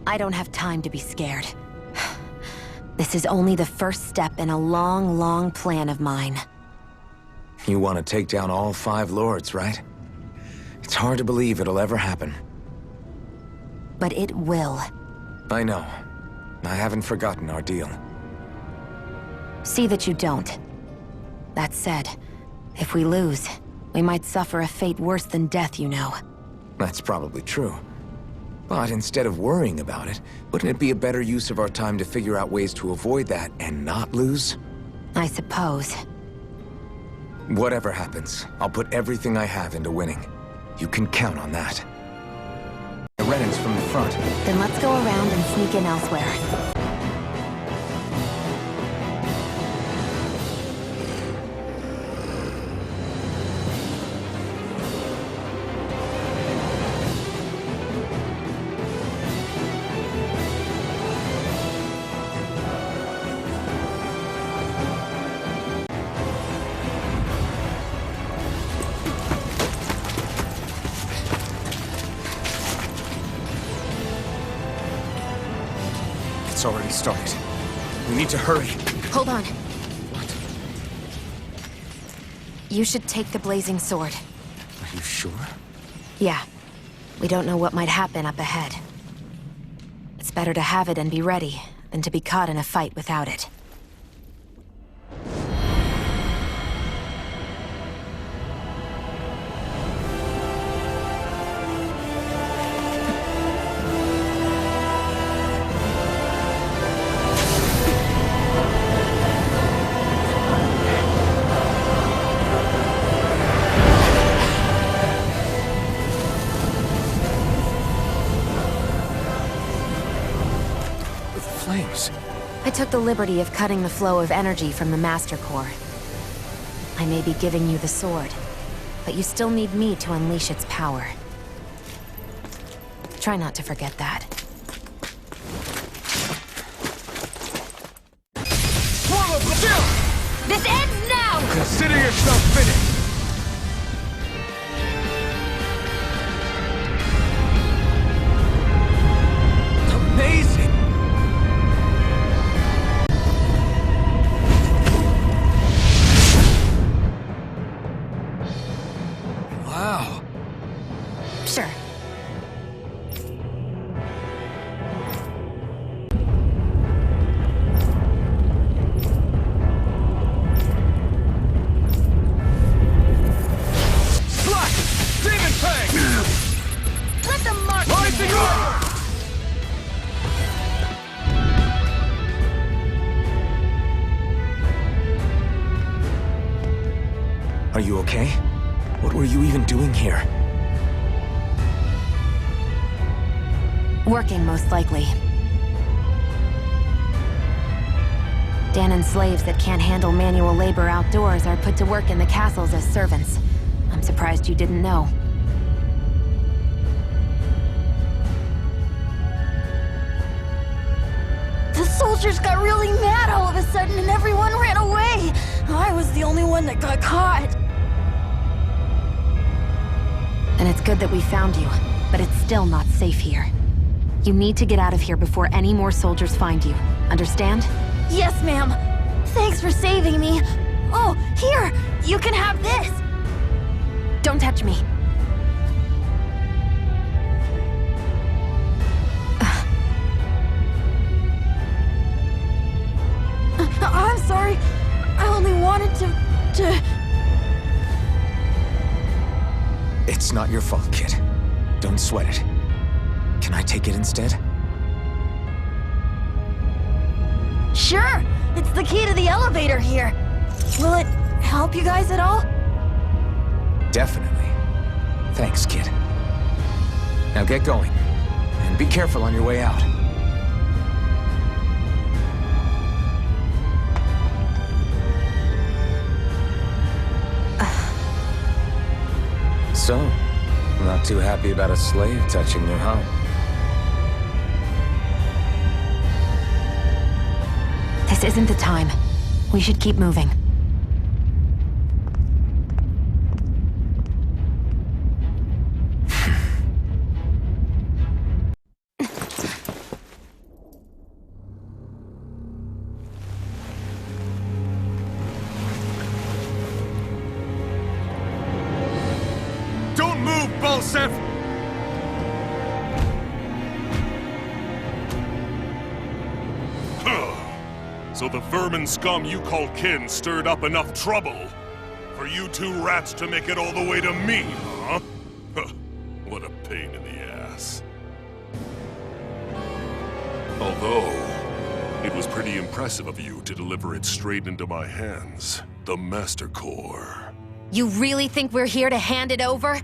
I don't have time to be scared. This is only the first step in a long, long plan of mine. You want to take down all 5 lords, right? It's hard to believe it'll ever happen. But it will. I know. I haven't forgotten our deal. See that you don't. That said, if we lose, we might suffer a fate worse than death, you know. That's probably true. But instead of worrying about it, wouldn't it be a better use of our time to figure out ways to avoid that and not lose? I suppose. Whatever happens, I'll put everything I have into winning. You can count on that. The Renans from the front. Then let's go around and sneak in elsewhere. It's already started. We need to hurry. Hold on. You should take the blazing sword. Are you sure? Yeah. We don't know what might happen up ahead. It's better to have it and be ready than to be caught in a fight without it. I took the liberty of cutting the flow of energy from the Master Core. I may be giving you the sword, but you still need me to unleash its power. Try not to forget that. This ends now! Consider yourself finished! Amazing! Wow. Sure. Let them mark Rising up! Are you okay? What were you even doing here? Working, most likely. Danan slaves that can't handle manual labor outdoors are put to work in the castles as servants. I'm surprised you didn't know. The soldiers got really mad all of a sudden and everyone ran away. I was the only one that got caught. And it's good that we found you, but it's still not safe here. You need to get out of here before any more soldiers find you. Understand? Yes, ma'am. Thanks for saving me. Oh, here! You can have this! Don't touch me. I'm sorry. I only wanted to... It's not your fault, kid. Don't sweat it. Can I take it instead? Sure! It's the key to the elevator here. Will it help you guys at all? Definitely. Thanks, kid. Now get going. And be careful on your way out. So, not too happy about a slave touching you, huh? This isn't the time. We should keep moving. Don't move, Balsef! So the vermin scum you call kin stirred up enough trouble for you two rats to make it all the way to me, huh? What a pain in the ass. Although, it was pretty impressive of you to deliver it straight into my hands. The Master Core. You really think we're here to hand it over?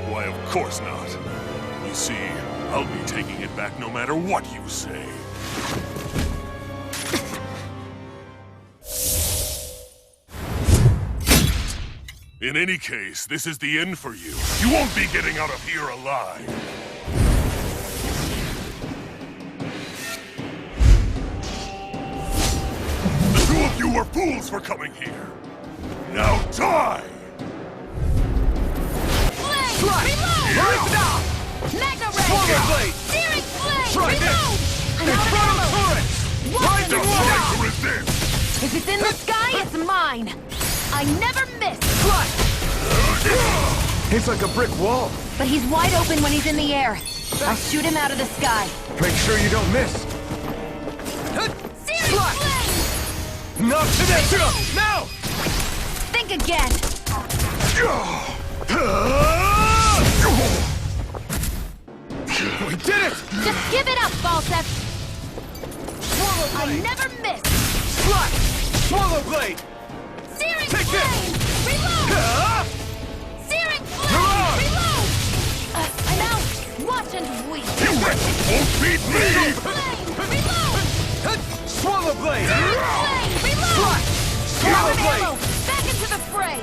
Why, of course not. You see, I'll be taking it back no matter what you say. In any case, this is the end for you. You won't be getting out of here alive. The two of you were fools for coming here. Now die! Mega Ray! Swallow Blade! Searing Flame! Try this! Reload! I'm out of Inferno ammo! Turret! Blinding Don't Wall! try to resist! If it's in the sky, it's mine! I never miss! He's like a brick wall. But he's wide open when he's in the air. I'll shoot him out of the sky. Make sure you don't miss. Searing Flame! Not today! Now! Think again! We did it! Just give it up, Balsef! I never miss! Slash! Swallow Blade! Searing Take Flame! Reload! Searing Flame! Mirage! Reload! I'm out! Watch and weep! You wretches won't beat me! Flame! Reload! Swallow Blade! Flame! Reload! Slash! Swallow Armored Blade! ammo! Back into the fray!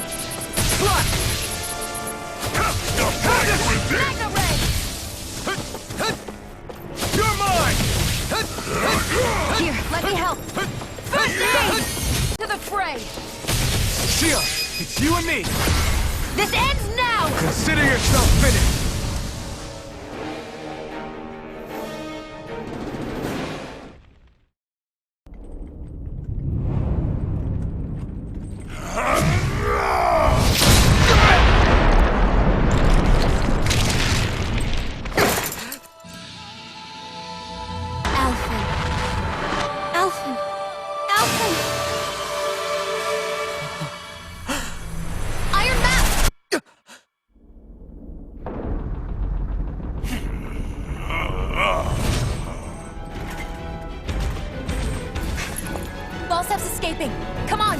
Slash! You're trying to resist! Mega Ray! You're mine! Here, let me help! First aid! To the fray! Shia, it's you and me! This ends now! Consider yourself finished! Balsef's escaping! Come on!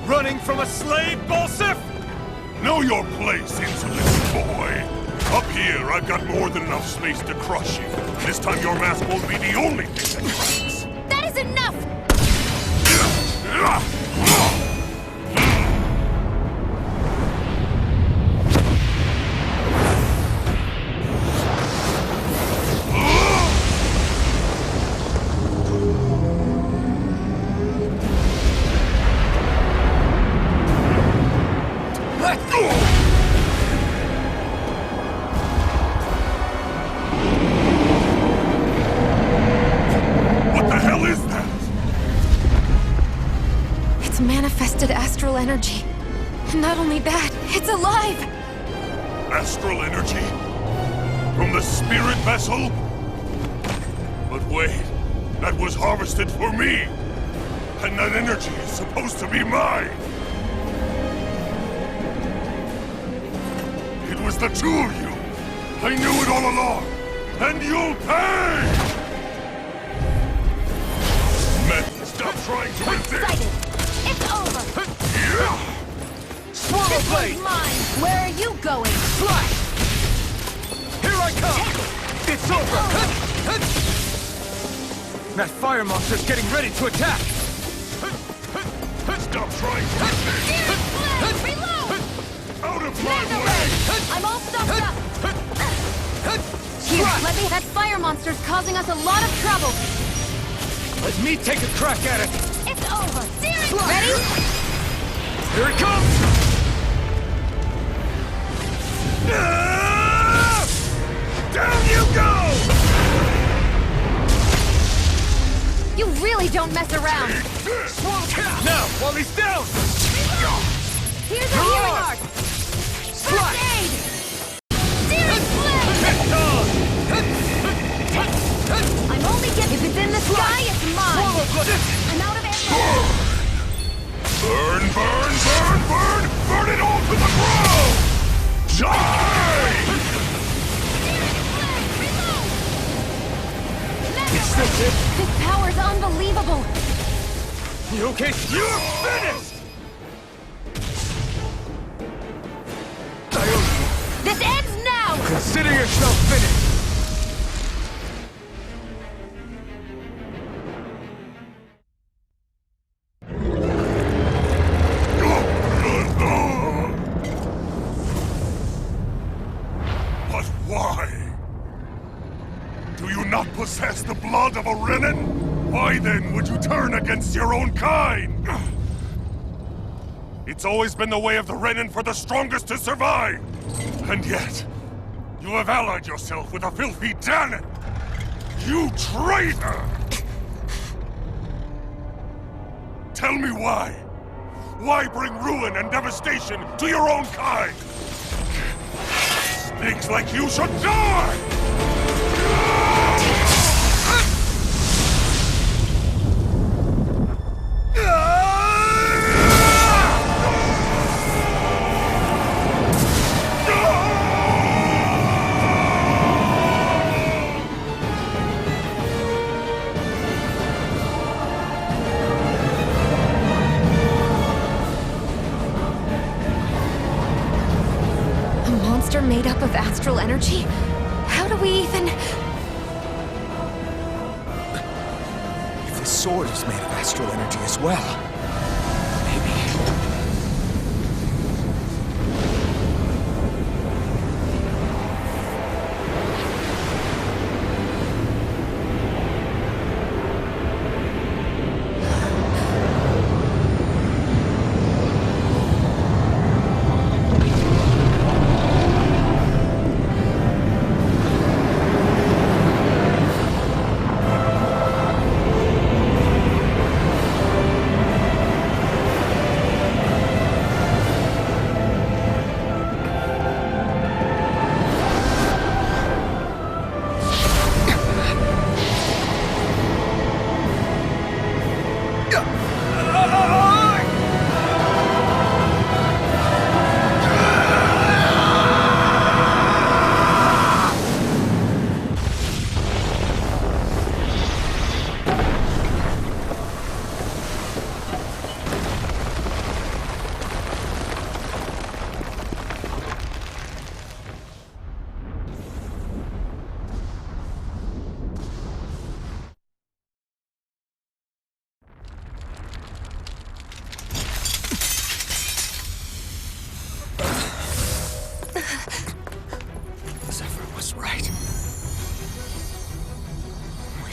Running from a slave, Balsef? Know your place, insolent boy! Up here, I've got more than enough space to crush you. This time your mask won't be the only thing that cracks. That is enough! Manifested astral energy. Not only that, it's alive! Astral energy? From the spirit vessel? But wait, that was harvested for me! And that energy is supposed to be mine! It was the two of you! I knew it all along! And you'll pay! Stop trying to resist! Excited! It's over! Swallow This blade! one's mine! Where are you going? Flash! Here I come! It's over! That fire monster's getting ready to attack! Stop trying to resist! Reload! Out of my There's a way! way! I'm all stuffed up! Here, let me... That fire monster's causing us a lot of trouble! Let me take a crack at it! It's over! Seriously! Ready? Here it comes! Down you go! You really don't mess around! Now, while he's down! Here's a healing arc! First aid! Searing blade! I'm only getting... If it's in the sky, it's mine! I'm out of ammo! Burn, burn, burn, burn! Burn it all to the ground! Die! Is this it? This power's unbelievable! You okay? You're finished! This ends now! Consider yourself finished! But why? Do you not possess the blood of a Renin? Why then would you turn against your own kind? It's always been the way of the Renin for the strongest to survive! And yet, you have allied yourself with a filthy Danon! You traitor! Tell me why? Why bring ruin and devastation to your own kind? Snakes like you should die! Made up of astral energy? How do we even... If this sword is made of astral energy as well, maybe...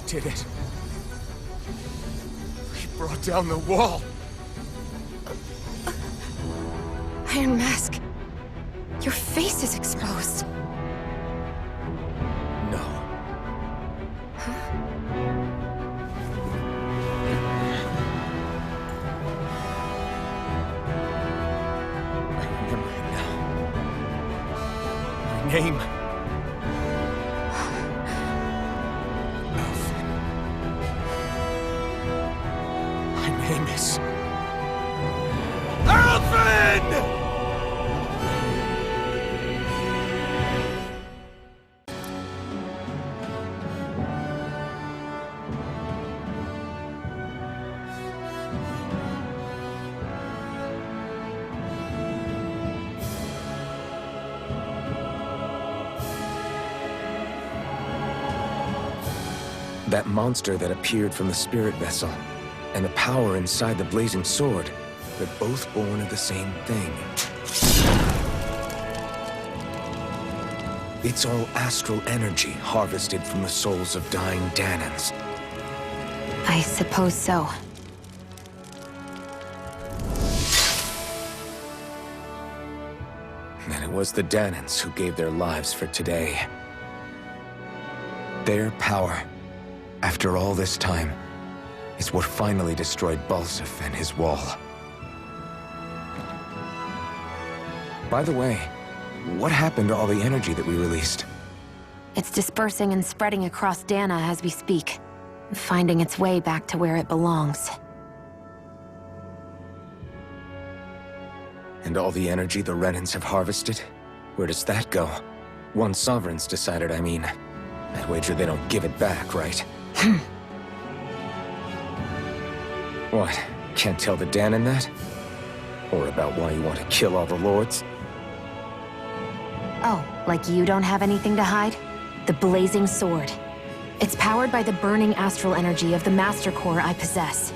did it. We brought down the wall. Iron Mask, your face is exposed. No. I remember it now. My name. My name is... Alvin! That monster that appeared from the spirit vessel, and the power inside the blazing sword, they're both born of the same thing. It's all astral energy harvested from the souls of dying Danans. I suppose so. And it was the Danans who gave their lives for today. Their power, after all this time, is what finally destroyed Balsif and his wall. By the way, what happened to all the energy that we released? It's dispersing and spreading across Dana as we speak, finding its way back to where it belongs. And all the energy the Renans have harvested? Where does that go? One Sovereign's decided, I mean. I'd wager they don't give it back, right? What? Can't tell the Danan that? Or about why you want to kill all the Lords? Oh, like you don't have anything to hide? The Blazing Sword. It's powered by the burning astral energy of the Master Core I possess.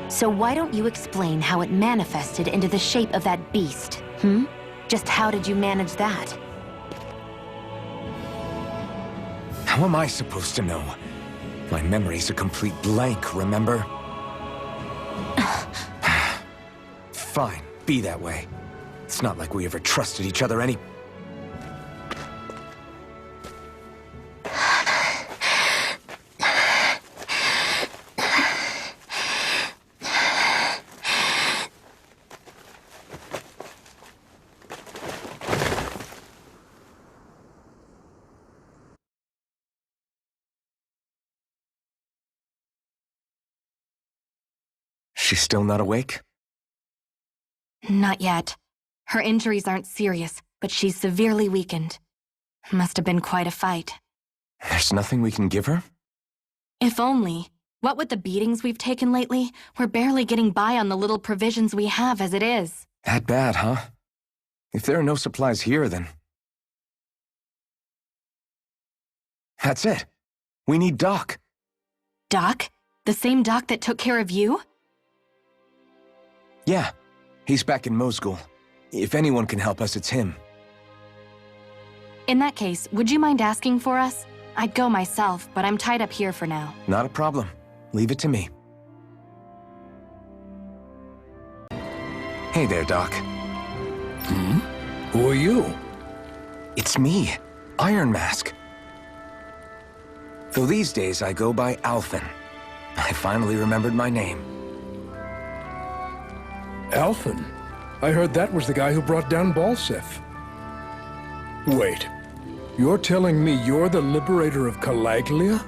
So why don't you explain how it manifested into the shape of that beast, Just how did you manage that? How am I supposed to know? My memory's a complete blank, remember? Fine, be that way. It's not like we ever trusted each other any... She's still not awake? Not yet. Her injuries aren't serious, but she's severely weakened. Must have been quite a fight. There's nothing we can give her? If only. What with the beatings we've taken lately, we're barely getting by on the little provisions we have as it is. That bad, huh? If there are no supplies here, then... That's it. We need Doc. Doc? The same Doc that took care of you? Yeah. He's back in Mosgul. If anyone can help us, it's him. In that case, would you mind asking for us? I'd go myself, but I'm tied up here for now. Not a problem. Leave it to me. Hey there, Doc. Who are you? It's me, Iron Mask. Though these days I go by Alphen. I finally remembered my name. Alphen? I heard that was the guy who brought down Balsif. Wait. You're telling me you're the liberator of Calaglia?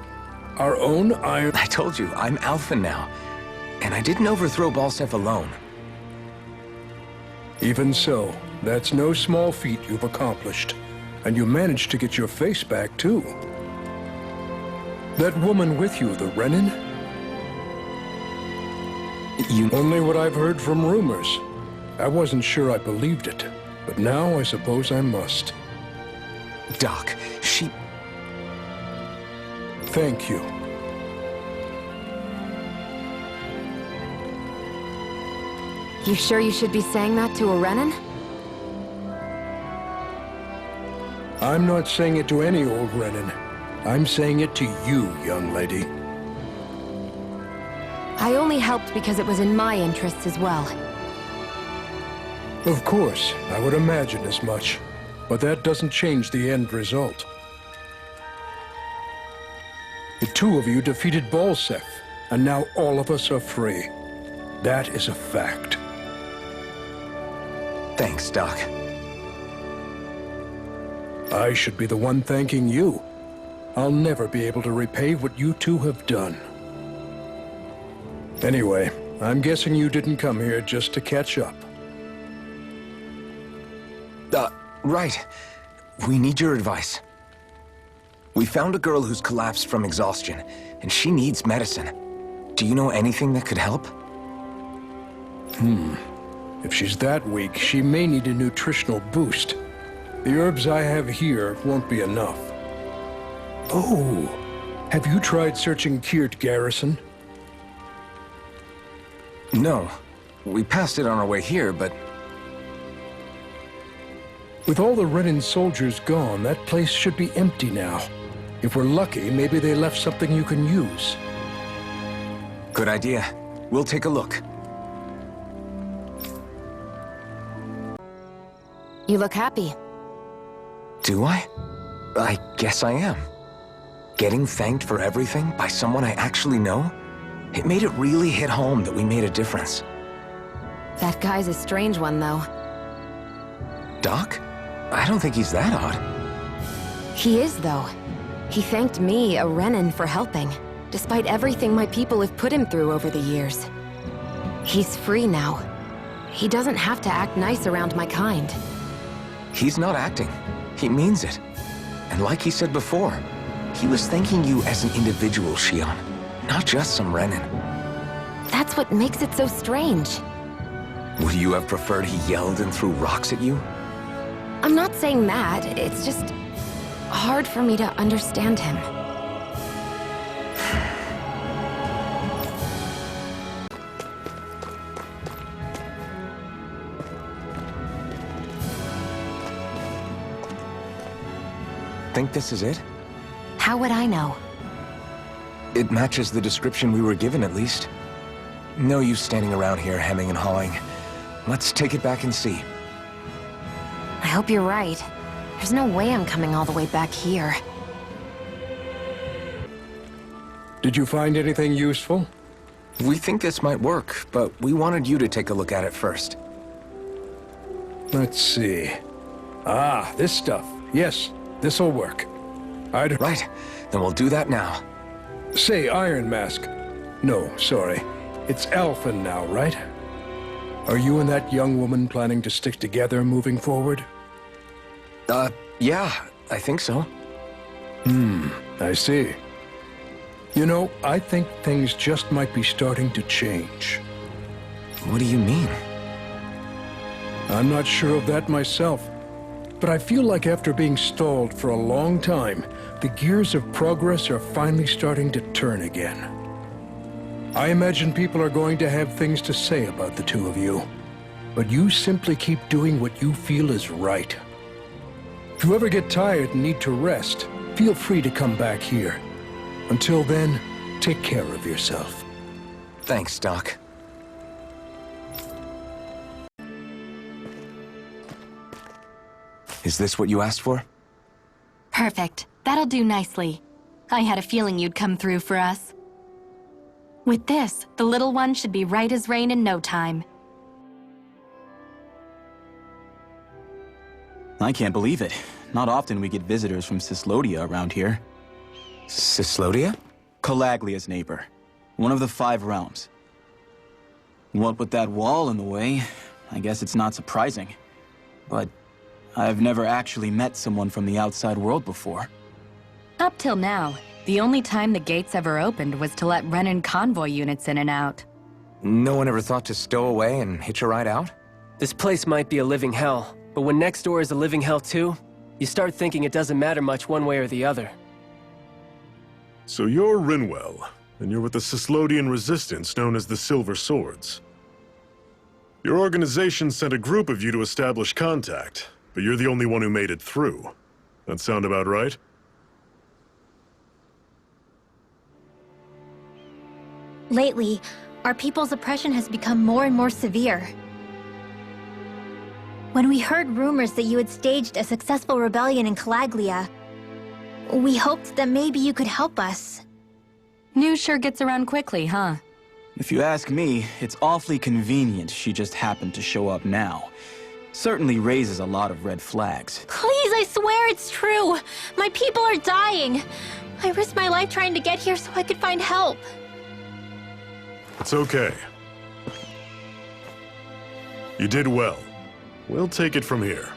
Our own Iron... I told you, I'm Alphen now. And I didn't overthrow Balsif alone. Even so, that's no small feat you've accomplished. And you managed to get your face back, too. That woman with you, the Renin? Only what I've heard from rumors. I wasn't sure I believed it, but now I suppose I must. Doc, she... Thank you. You sure you should be saying that to a Renin? I'm not saying it to any old Renin. I'm saying it to you, young lady. I only helped because it was in my interests as well. Of course, I would imagine as much. But that doesn't change the end result. The two of you defeated Balsif, and now all of us are free. That is a fact. Thanks, Doc. I should be the one thanking you. I'll never be able to repay what you two have done. Anyway, I'm guessing you didn't come here just to catch up. Right. We need your advice. We found a girl who's collapsed from exhaustion, and she needs medicine. Do you know anything that could help? If she's that weak, she may need a nutritional boost. The herbs I have here won't be enough. Oh, Have you tried searching Kirt Garrison? No. We passed it on our way here, but... With all the Renin soldiers gone, that place should be empty now. If we're lucky, maybe they left something you can use. Good idea. We'll take a look. You look happy. Do I? I guess I am. Getting thanked for everything by someone I actually know? It made it really hit home that we made a difference. That guy's a strange one, though. Doc? I don't think he's that odd. He is, though. He thanked me, a Renin, for helping, despite everything my people have put him through over the years. He's free now. He doesn't have to act nice around my kind. He's not acting. He means it. And like he said before, he was thanking you as an individual, Shion, not just some Renin. That's what makes it so strange. Would you have preferred he yelled and threw rocks at you? I'm not saying that. It's just hard for me to understand him. Think this is it? How would I know? It matches the description we were given, at least. No use standing around here hemming and hawing. Let's take it back and see. I hope you're right. There's no way I'm coming all the way back here. Did you find anything useful? We think this might work, but we wanted you to take a look at it first. Let's see. Ah, this stuff. Yes, this'll work. Right, then we'll do that now. Say, Iron Mask. No, sorry. It's Alphen now, right? Are you and that young woman planning to stick together moving forward? Yeah, I think so. I see. You know, I think things just might be starting to change. What do you mean? I'm not sure of that myself, but I feel like after being stalled for a long time, the gears of progress are finally starting to turn again. I imagine people are going to have things to say about the two of you, but you simply keep doing what you feel is right. If you ever get tired and need to rest, feel free to come back here. Until then, take care of yourself. Thanks, Doc. Is this what you asked for? Perfect. That'll do nicely. I had a feeling you'd come through for us. With this, the little one should be right as rain in no time. I can't believe it. Not often we get visitors from Cyslodia around here. Cyslodia? Calaglia's neighbor. One of the 5 realms. What with that wall in the way, I guess it's not surprising. But I've never actually met someone from the outside world before. Up till now, the only time the gates ever opened was to let Renin convoy units in and out. No one ever thought to stow away and hitch a ride out? This place might be a living hell, but when next door is a living hell too, you start thinking it doesn't matter much one way or the other. So you're Rinwell, and you're with the Cyslodian resistance known as the Silver Swords. Your organization sent a group of you to establish contact, but you're the only one who made it through. That sound about right? Lately, our people's oppression has become more and more severe. When we heard rumors that you had staged a successful rebellion in Calaglia, we hoped that maybe you could help us. News sure gets around quickly, huh? If you ask me, it's awfully convenient she just happened to show up now. Certainly raises a lot of red flags. Please, I swear it's true! My people are dying! I risked my life trying to get here so I could find help. It's okay. You did well. We'll take it from here.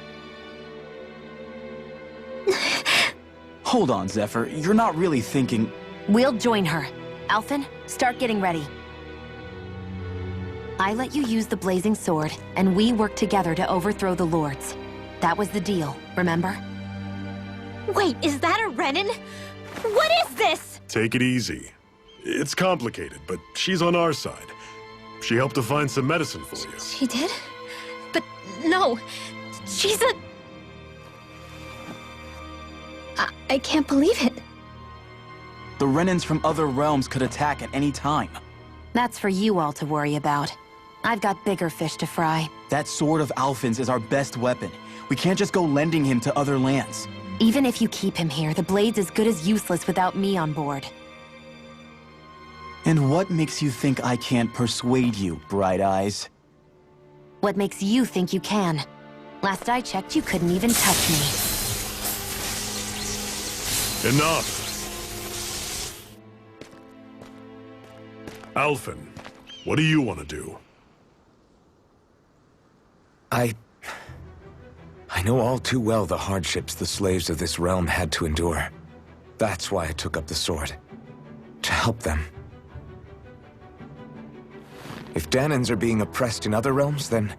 Hold on, Zephyr. You're not really thinking... We'll join her. Alphen, start getting ready. I let you use the blazing sword, and we worked together to overthrow the Lords. That was the deal, remember? Wait, is that a Renin? What is this? take it easy. It's complicated, but she's on our side. She helped to find some medicine for you. She did? But no, she's a... I can't believe it. The Renans from other realms could attack at any time. That's for you all to worry about. I've got bigger fish to fry. That sword of Alphen's is our best weapon. We can't just go lending him to other lands. Even if you keep him here, the blade's as good as useless without me on board. And what makes you think I can't persuade you, Bright Eyes? What makes you think you can? Last I checked, you couldn't even touch me. Enough! Alphen, what do you want to do? I know all too well the hardships the slaves of this realm had to endure. That's why I took up the sword. To help them. If Danans are being oppressed in other realms, then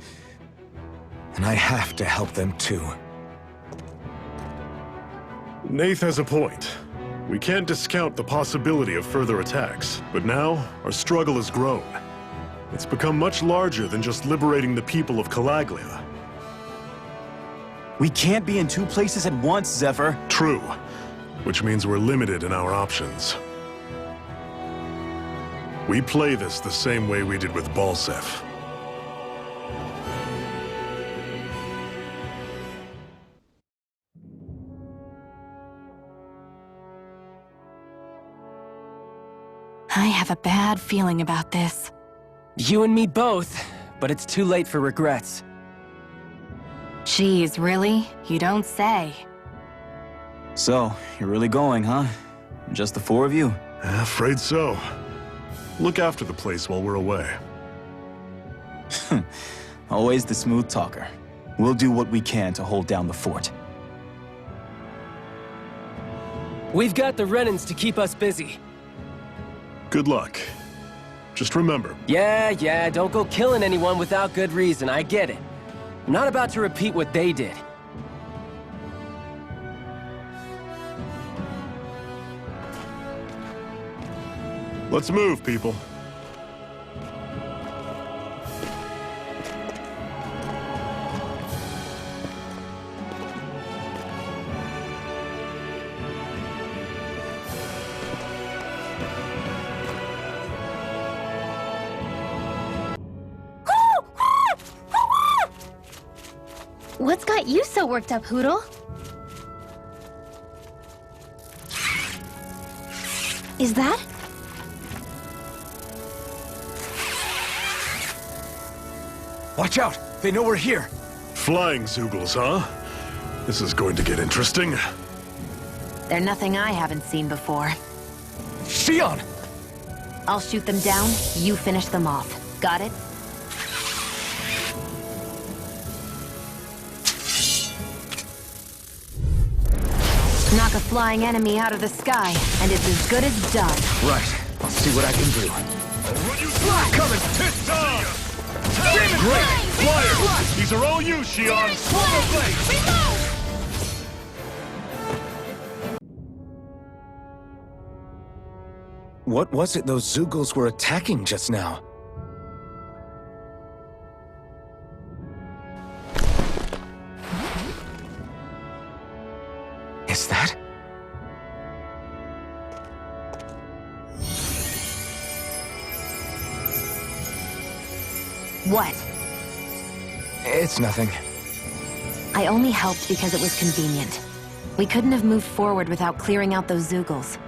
I have to help them too. Nath has a point. We can't discount the possibility of further attacks, but now our struggle has grown. It's become much larger than just liberating the people of Calaglia. We can't be in two places at once, Zephyr. True, which means we're limited in our options. We play this the same way we did with Balseph. I have a bad feeling about this. You and me both, but it's too late for regrets. Jeez, really? You don't say. So, you're really going, huh? Just the four of you? Afraid so. Look after the place while we're away. Always the smooth talker. We'll do what we can to hold down the fort. We've got the Renans to keep us busy. Good luck. Just remember... Yeah, don't go killing anyone without good reason, I get it. I'm not about to repeat what they did. Let's move, people. What's got you so worked up, Hootle? Is that? Watch out! They know we're here! Flying Zeugles, huh? This is going to get interesting. They're nothing I haven't seen before. Xion! I'll shoot them down, you finish them off. Got it? Knock a flying enemy out of the sky, and it's as good as done. Right. I'll see what I can do. I'll run you through! Coming! Hit down! Great! Flyers! These are all you, Xion! What was it those Zeugles were attacking just now? Is that? What? It's nothing. I only helped because it was convenient. We couldn't have moved forward without clearing out those Zeugles.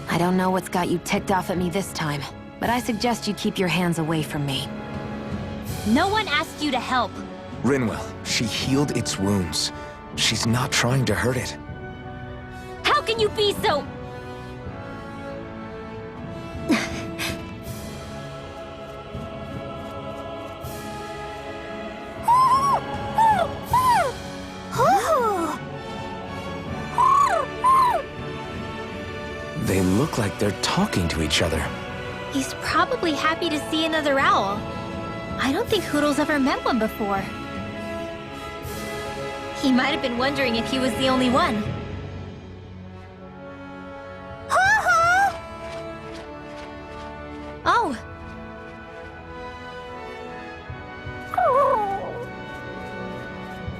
I don't know what's got you ticked off at me this time, but I suggest you keep your hands away from me. No one asked you to help. Rinwell, she healed its wounds. She's not trying to hurt it. How can you be so... They look like they're talking to each other. He's probably happy to see another owl. I don't think Hootle's ever met one before. He might have been wondering if he was the only one.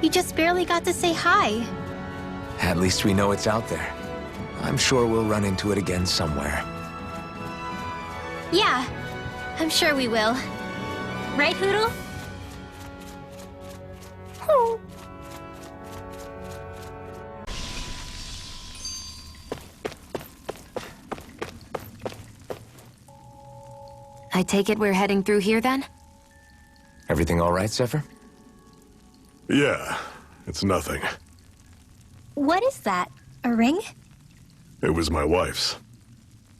We just barely got to say hi. At least we know it's out there. I'm sure we'll run into it again somewhere. Yeah, I'm sure we will. Right, Hoodle? Hoo. I take it we're heading through here then? Everything all right, Zephyr? Yeah, it's nothing. What is that? A ring? It was my wife's.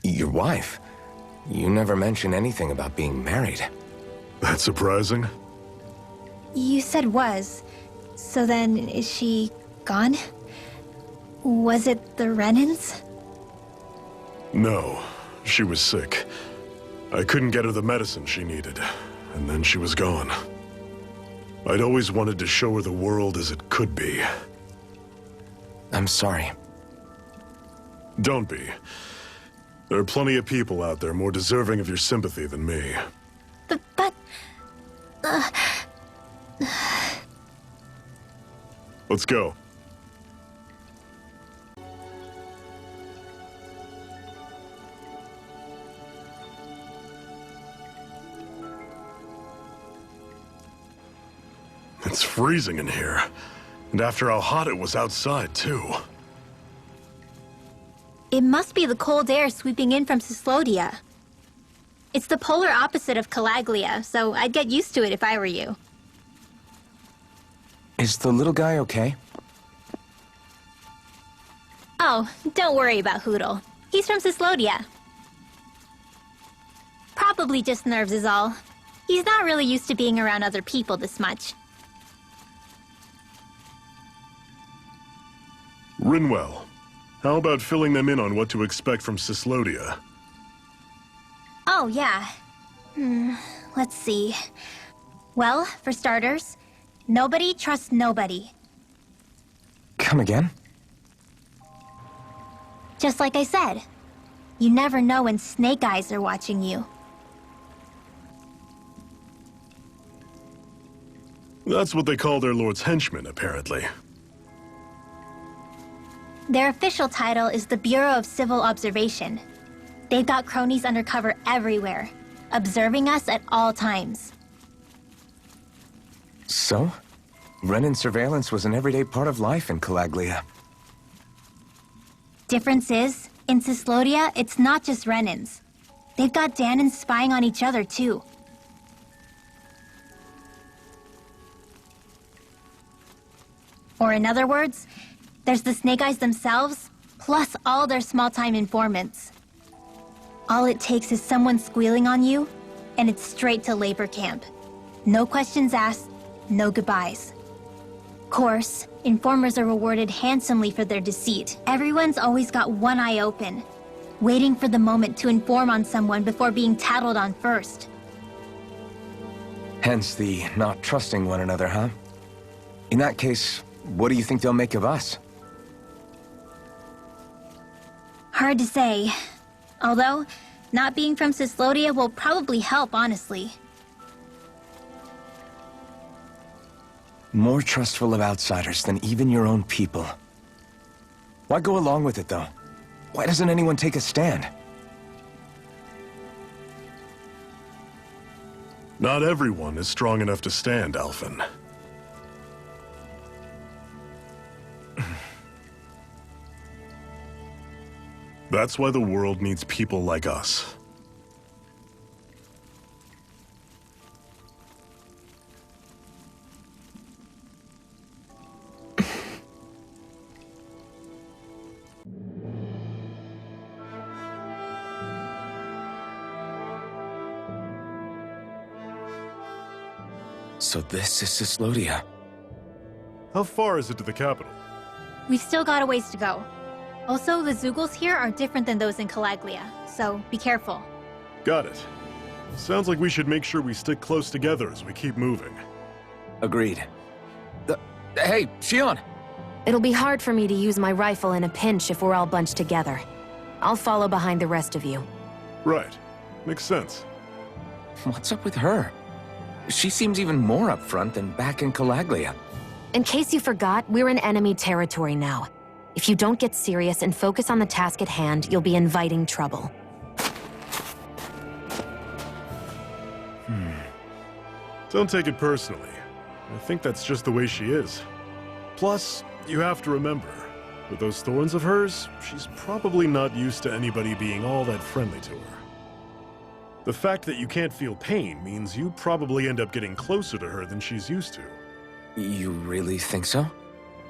Your wife? You never mentioned anything about being married. That's surprising? You said was. So then, is she gone? Was it the Renans? No, she was sick. I couldn't get her the medicine she needed, and then she was gone. I'd always wanted to show her the world as it could be. I'm sorry. Don't be. There are plenty of people out there more deserving of your sympathy than me. But... Let's go. It's freezing in here. And after how hot it was outside, too. It must be the cold air sweeping in from Cyslodia. It's the polar opposite of Calaglia, so I'd get used to it if I were you. Is the little guy okay? Oh, don't worry about Hoodle. He's from Cyslodia. Probably just nerves is all. He's not really used to being around other people this much. Rinwell, how about filling them in on what to expect from Cyslodia? Oh, yeah. Let's see. Well, for starters, nobody trusts nobody. Come again? Just like I said, you never know when Snake Eyes are watching you. That's what they call their lord's henchmen, apparently. Their official title is the Bureau of Civil Observation. They've got cronies undercover everywhere, observing us at all times. So? Renan surveillance was an everyday part of life in Calaglia. Difference is, in Cyslodia, it's not just Renans. They've got Danans spying on each other, too. Or in other words, there's the Snake Eyes themselves, plus all their small-time informants. All it takes is someone squealing on you, and it's straight to labor camp. No questions asked, no goodbyes. Course, informers are rewarded handsomely for their deceit. Everyone's always got one eye open, waiting for the moment to inform on someone before being tattled on first. Hence the not trusting one another, huh? In that case, what do you think they'll make of us? Hard to say. Although, not being from Cyslodia will probably help, honestly. More trustful of outsiders than even your own people. Why go along with it, though? Why doesn't anyone take a stand? Not everyone is strong enough to stand, Alphen. That's why the world needs people like us. So this is Cyslodia. How far is it to the capital? We've still got a ways to go. Also, the Zeugles here are different than those in Calaglia, so be careful. Got it. Sounds like we should make sure we stick close together as we keep moving. Agreed. Hey, Shion! It'll be hard for me to use my rifle in a pinch if we're all bunched together. I'll follow behind the rest of you. Right. Makes sense. What's up with her? She seems even more upfront than back in Calaglia. In case you forgot, we're in enemy territory now. If you don't get serious and focus on the task at hand, you'll be inviting trouble. Don't take it personally. I think that's just the way she is. Plus, you have to remember, with those thorns of hers, she's probably not used to anybody being all that friendly to her. The fact that you can't feel pain means you probably end up getting closer to her than she's used to. You really think so?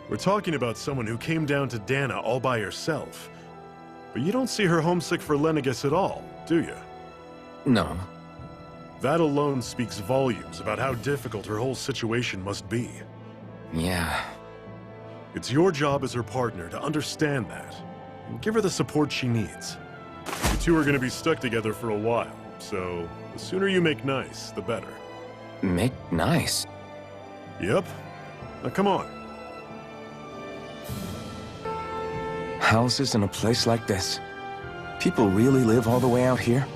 We're talking about someone who came down to Dana all by herself. But you don't see her homesick for Lenegis at all, do you? No. That alone speaks volumes about how difficult her whole situation must be. Yeah. It's your job as her partner to understand that, and give her the support she needs. You two are going to be stuck together for a while, so the sooner you make nice, the better. Make nice? Yep. Now come on. Houses in a place like this? People really live all the way out here?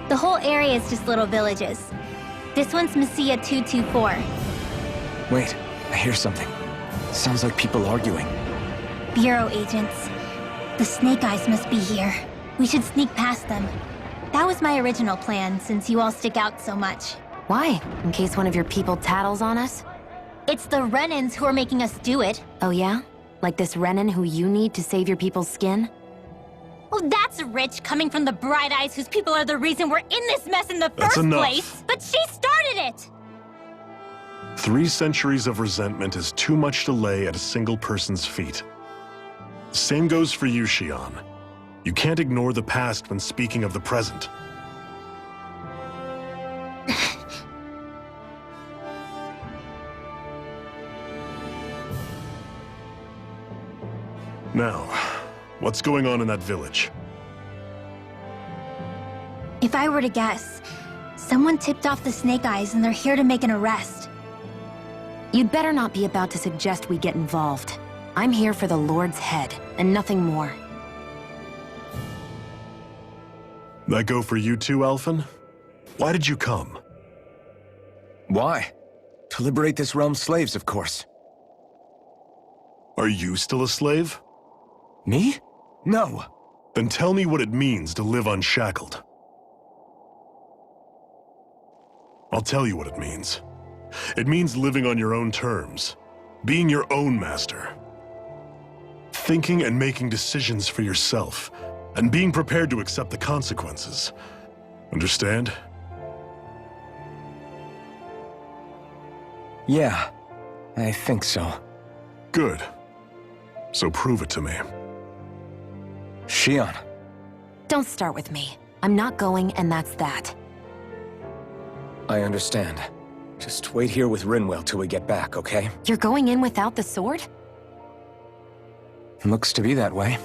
The whole area is just little villages. This one's Messia 224. Wait, I hear something. Sounds like people arguing. Bureau agents. The Snake Eyes must be here. We should sneak past them. That was my original plan, since you all stick out so much. Why? In case one of your people tattles on us? It's the Renans who are making us do it. Oh yeah? Like this Renan who you need to save your people's skin? Oh, that's rich, coming from the Bright Eyes whose people are the reason we're in this mess in the first place. But she started it! 3 centuries of resentment is too much to lay at a single person's feet. Same goes for you, Xian. You can't ignore the past when speaking of the present. Now, what's going on in that village? If I were to guess, someone tipped off the Snake Eyes and they're here to make an arrest. You'd better not be about to suggest we get involved. I'm here for the Lord's head, and nothing more. That go for you too, Alphen? Why did you come? Why? To liberate this realm's slaves, of course. Are you still a slave? Me? No. Then tell me what it means to live unshackled. I'll tell you what it means. It means living on your own terms, being your own master. Thinking and making decisions for yourself, and being prepared to accept the consequences. Understand? Yeah, I think so. Good. So prove it to me. Xian. Don't start with me. I'm not going, and that's that. I understand. Just wait here with Rinwell till we get back, okay? You're going in without the sword? Looks to be that way.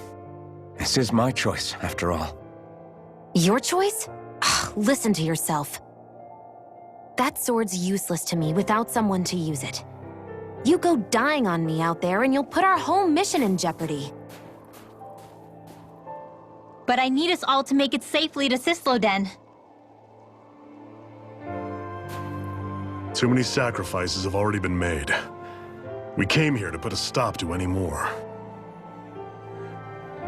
This is my choice, after all. Your choice? Listen to yourself. That sword's useless to me without someone to use it. You go dying on me out there and you'll put our whole mission in jeopardy. But I need us all to make it safely to Cisloden. Too many sacrifices have already been made. We came here to put a stop to any more.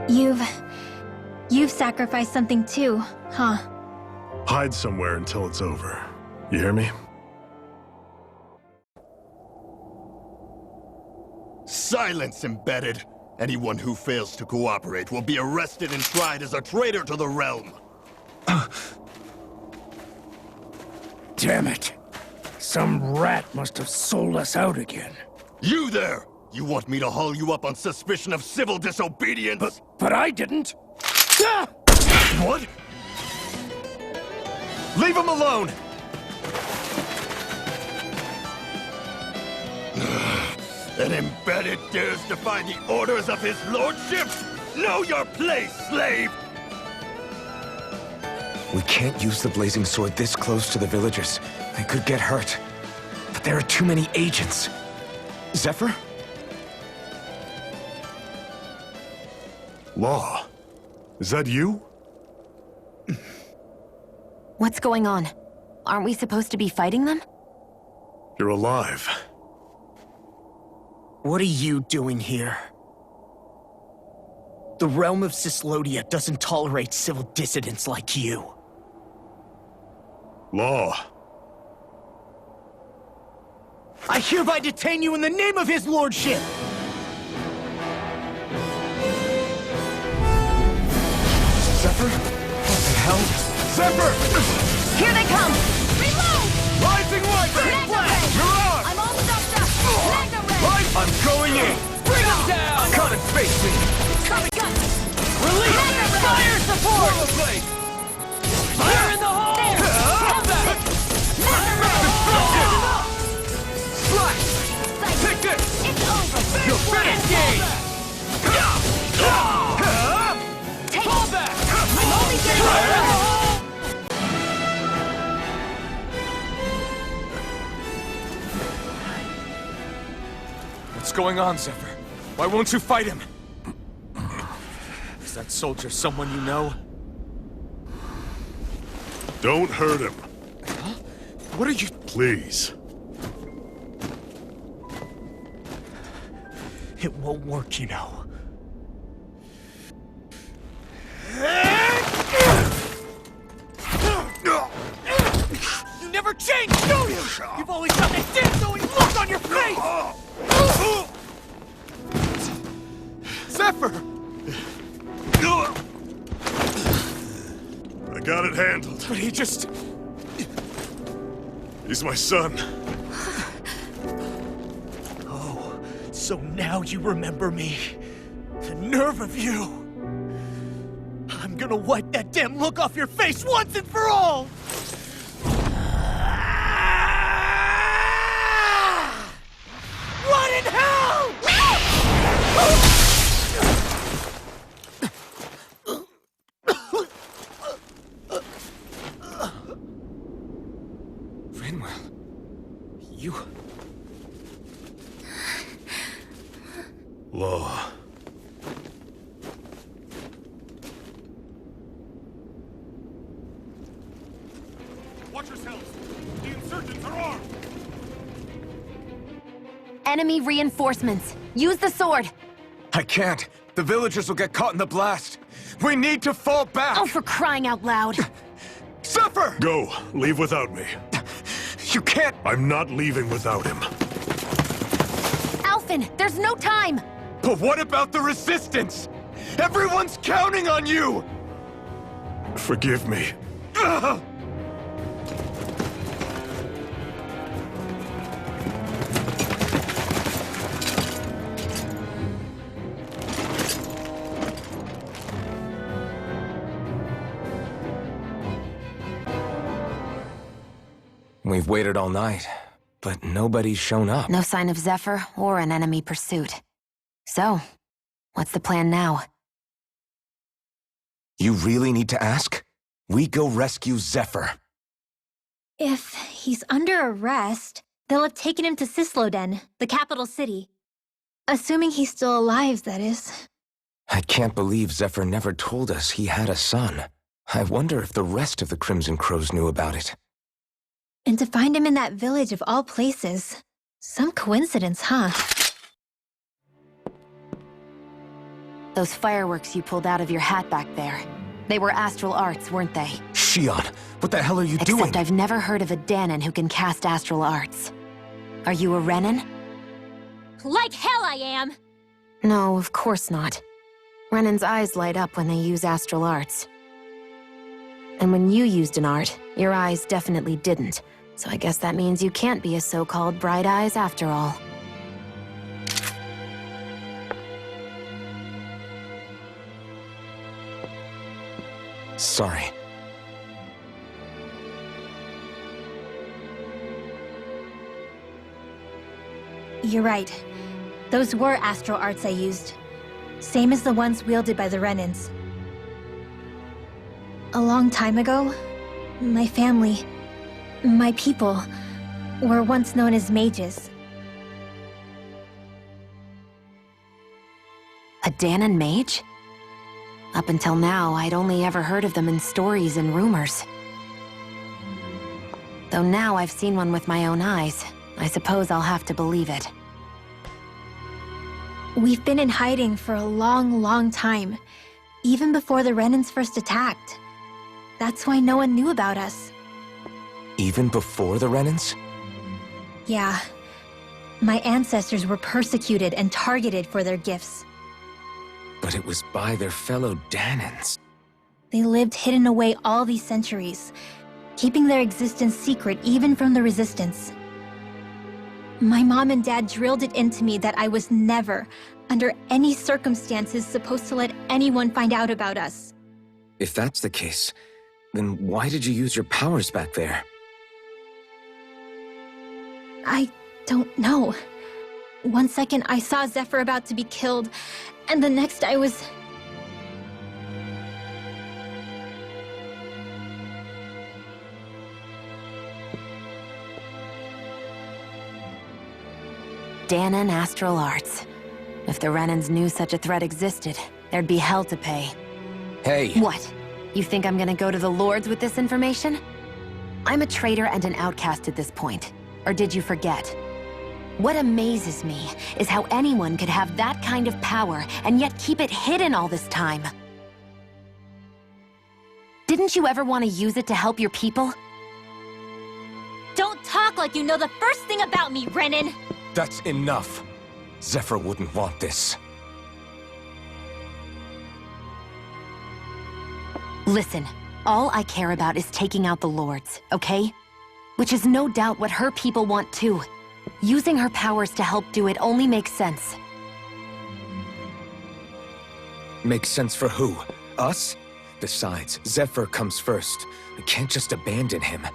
You've sacrificed something too, huh? Hide somewhere until it's over. You hear me? Silence, Embedded! Anyone who fails to cooperate will be arrested and tried as a traitor to the realm! Damn it! Some rat must have sold us out again. You there! You want me to haul you up on suspicion of civil disobedience? But I didn't! Ah! What? Leave him alone! An Embedded dares defy the orders of his lordship? Know your place, slave! We can't use the blazing sword this close to the villagers. They could get hurt. But there are too many agents. Zephyr? Law. Is that you? What's going on? Aren't we supposed to be fighting them? You're alive. What are you doing here? The realm of Cyslodia doesn't tolerate civil dissidents like you. Law. I hereby detain you in the name of his lordship! Zephyr? What the hell? Zephyr! Here they come! Reload! Rising light! Mirage! I'm all stuffed up! Mega ray! I'm going in! Bring them down! Come and face me! Release! Fire support! Fire in the hole! Hold that! Slash! Take this! It's over! You're finished, game! Take Hold that! I'm only getting over! What's going on, Zephyr? Why won't you fight him? Is that soldier someone you know? Don't hurt him. Huh? What are you... Please. It won't work, you know. You never change, do you? You've always got that damn-going look on your face! Zephyr! I got it handled. But he just... He's my son. Oh, so now you remember me. The nerve of you! I'm gonna wipe that damn look off your face once and for all! What in hell?! Rinwell, you... Law. Watch yourselves! The insurgents are armed! Enemy reinforcements. Use the sword. I can't. The villagers will get caught in the blast. We need to fall back! Oh, for crying out loud. Zephyr! Go. Leave without me. You can't... I'm not leaving without him. Alphen, there's no time. But what about the resistance? Everyone's counting on you! Forgive me. Ugh! We've waited all night, but nobody's shown up. No sign of Zephyr or an enemy pursuit. So, what's the plan now? You really need to ask? We go rescue Zephyr. If he's under arrest, they'll have taken him to Cysloden, the capital city. Assuming he's still alive, that is. I can't believe Zephyr never told us he had a son. I wonder if the rest of the Crimson Crows knew about it. And to find him in that village of all places. Some coincidence, huh? Those fireworks you pulled out of your hat back there. They were astral arts, weren't they? Shion, what the hell are you doing? Except I've never heard of a Danon who can cast astral arts. Are you a Renin? Like hell I am! No, of course not. Renin's eyes light up when they use astral arts. And when you used an art, your eyes definitely didn't. So I guess that means you can't be a so-called bright eyes after all. Sorry. You're right. Those were astral arts I used. Same as the ones wielded by the Renins. A long time ago, my family, my people, were once known as mages. A Danon mage? Up until now, I'd only ever heard of them in stories and rumors. Though now I've seen one with my own eyes, I suppose I'll have to believe it. We've been in hiding for a long, long time. Even before the Renans first attacked. That's why no one knew about us. Even before the Renans? Yeah. My ancestors were persecuted and targeted for their gifts. But it was by their fellow Danans. They lived hidden away all these centuries, keeping their existence secret even from the Resistance. My mom and dad drilled it into me that I was never, under any circumstances, supposed to let anyone find out about us. If that's the case, then why did you use your powers back there? I don't know. One second I saw Zephyr about to be killed, and the next I was... Danan Astral Arts. If the Renans knew such a threat existed, there'd be hell to pay. Hey! What? You think I'm gonna go to the Lords with this information? I'm a traitor and an outcast at this point. Or did you forget? What amazes me is how anyone could have that kind of power and yet keep it hidden all this time. Didn't you ever want to use it to help your people? Don't talk like you know the first thing about me, Renan! That's enough. Zephyr wouldn't want this. Listen, all I care about is taking out the Lords, okay? Which is no doubt what her people want too. Using her powers to help do it only makes sense. Makes sense for who? Us? Besides, Zephyr comes first. We can't just abandon him.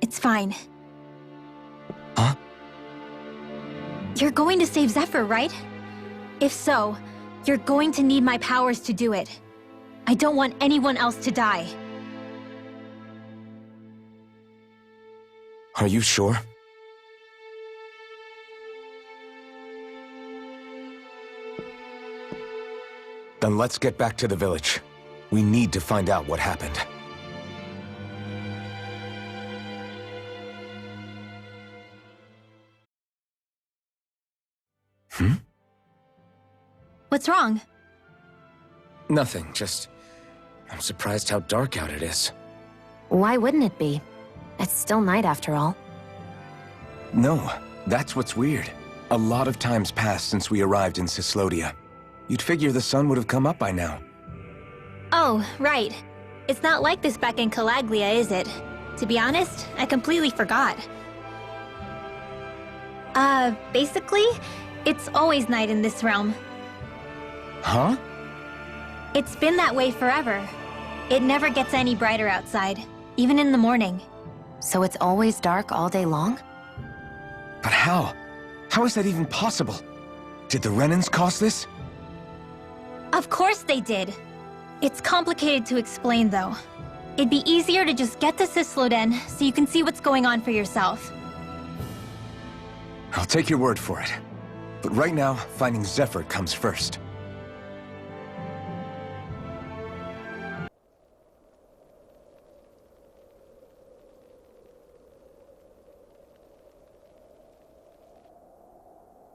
It's fine. Huh? You're going to save Zephyr, right? If so, you're going to need my powers to do it. I don't want anyone else to die. Are you sure? Then let's get back to the village. We need to find out what happened. What's wrong? Nothing, just... I'm surprised how dark out it is. Why wouldn't it be? It's still night after all. No, that's what's weird. A lot of time's passed since we arrived in Cyslodia. You'd figure the sun would have come up by now. Oh, right. It's not like this back in Calaglia, is it? To be honest, I completely forgot. Basically, it's always night in this realm. Huh? It's been that way forever. It never gets any brighter outside, even in the morning. So it's always dark all day long? But how? How is that even possible? Did the Renans cause this? Of course they did. It's complicated to explain, though. It'd be easier to just get to Cysloden so you can see what's going on for yourself. I'll take your word for it. But right now, finding Zephyr comes first.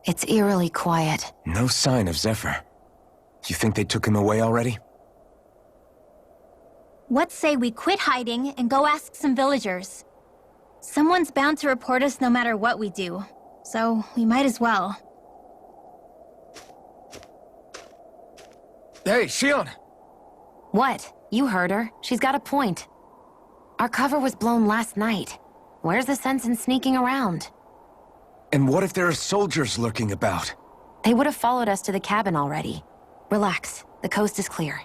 It's eerily quiet. No sign of Zephyr. You think they took him away already? What say we quit hiding and go ask some villagers? Someone's bound to report us no matter what we do, so we might as well. Hey, Shion! What? You heard her. She's got a point. Our cover was blown last night. Where's the sense in sneaking around? And what if there are soldiers lurking about? They would have followed us to the cabin already. Relax. The coast is clear.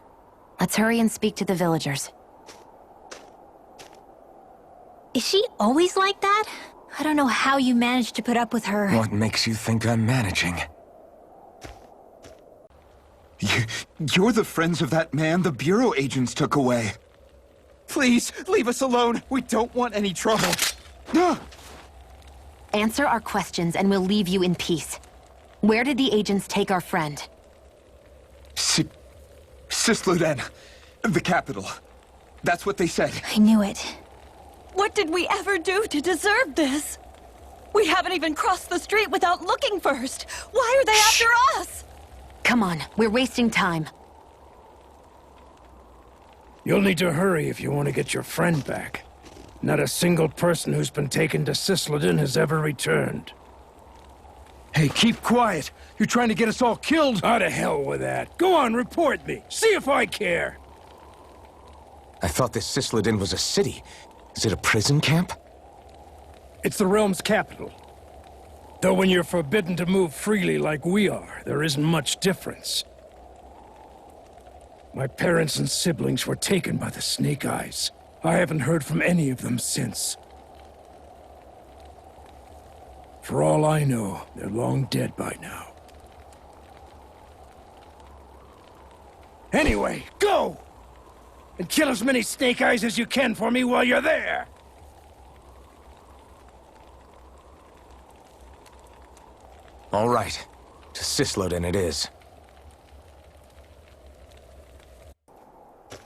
Let's hurry and speak to the villagers. Is she always like that? I don't know how you managed to put up with her. What makes you think I'm managing? You're the friends of that man the Bureau agents took away. Please, leave us alone. We don't want any trouble. Answer our questions and we'll leave you in peace. Where did the agents take our friend? Cysloden. The capital. That's what they said. I knew it. What did we ever do to deserve this? We haven't even crossed the street without looking first. Why are they after us? Come on, we're wasting time. You'll need to hurry if you want to get your friend back. Not a single person who's been taken to Cisloden has ever returned. Hey, keep quiet. You're trying to get us all killed? Out of hell with that. Go on, report me. See if I care. I thought this Cisloden was a city. Is it a prison camp? It's the realm's capital. Though when you're forbidden to move freely like we are, there isn't much difference. My parents and siblings were taken by the Snake Eyes. I haven't heard from any of them since. For all I know, they're long dead by now. Anyway, go! And kill as many Snake Eyes as you can for me while you're there! All right. To Cisloden it is.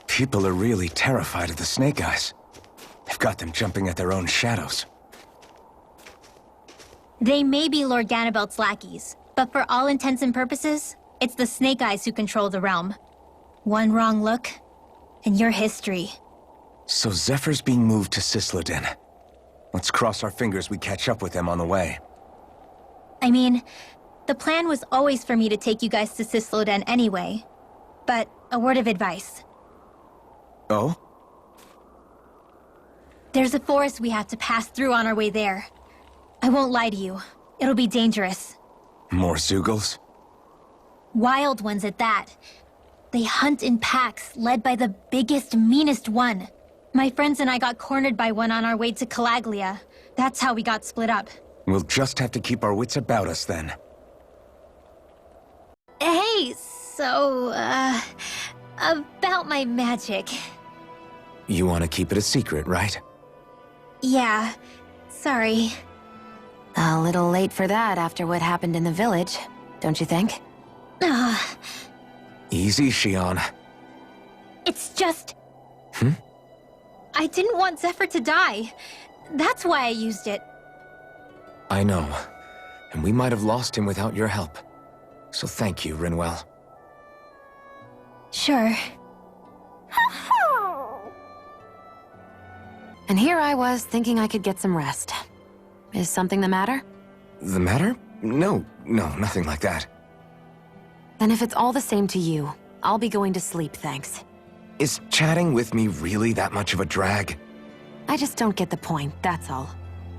People are really terrified of the Snake Eyes. They've got them jumping at their own shadows. They may be Lord Ganabelt's lackeys, but for all intents and purposes, it's the Snake Eyes who control the realm. One wrong look, and your history. So Zephyr's being moved to Cisloden. Let's cross our fingers we catch up with them on the way. I mean, the plan was always for me to take you guys to Cisloden anyway. But a word of advice. Oh? There's a forest we have to pass through on our way there. I won't lie to you. It'll be dangerous. More Zeugles? Wild ones at that. They hunt in packs, led by the biggest, meanest one. My friends and I got cornered by one on our way to Calaglia. That's how we got split up. We'll just have to keep our wits about us then. Hey, so, about my magic. You want to keep it a secret, right? Yeah, sorry. A little late for that after what happened in the village, don't you think? Easy, Shion. It's just... I didn't want Zephyr to die. That's why I used it. I know. And we might have lost him without your help. So thank you, Rinwell. Sure. And here I was thinking I could get some rest. Is something the matter? The matter? No, nothing like that. Then if it's all the same to you, I'll be going to sleep, thanks. Is chatting with me really that much of a drag? I just don't get the point, that's all.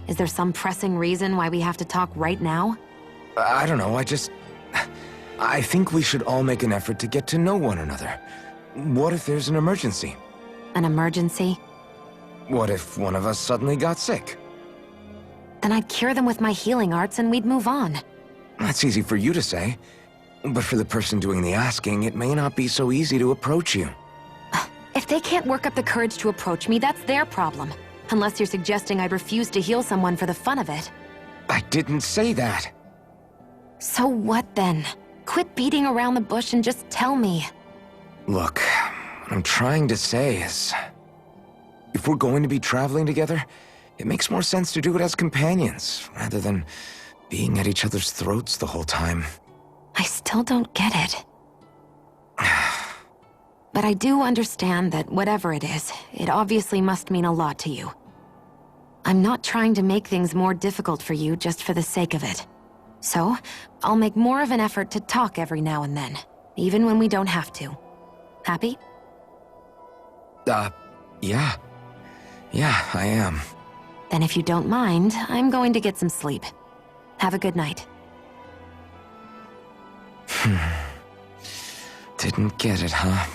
Is there some pressing reason why we have to talk right now? I don't know, I think we should all make an effort to get to know one another. What if there's an emergency? An emergency? What if one of us suddenly got sick? Then I'd cure them with my healing arts and we'd move on. That's easy for you to say. But for the person doing the asking, it may not be so easy to approach you. If they can't work up the courage to approach me, that's their problem. Unless you're suggesting I'd refuse to heal someone for the fun of it. I didn't say that. So what then? Quit beating around the bush and just tell me. Look, what I'm trying to say is... if we're going to be traveling together, it makes more sense to do it as companions, rather than being at each other's throats the whole time. I still don't get it. But I do understand that whatever it is, it obviously must mean a lot to you. I'm not trying to make things more difficult for you just for the sake of it. So, I'll make more of an effort to talk every now and then, even when we don't have to. Happy? Yeah. Yeah, I am. Then if you don't mind, I'm going to get some sleep. Have a good night. Didn't get it, huh?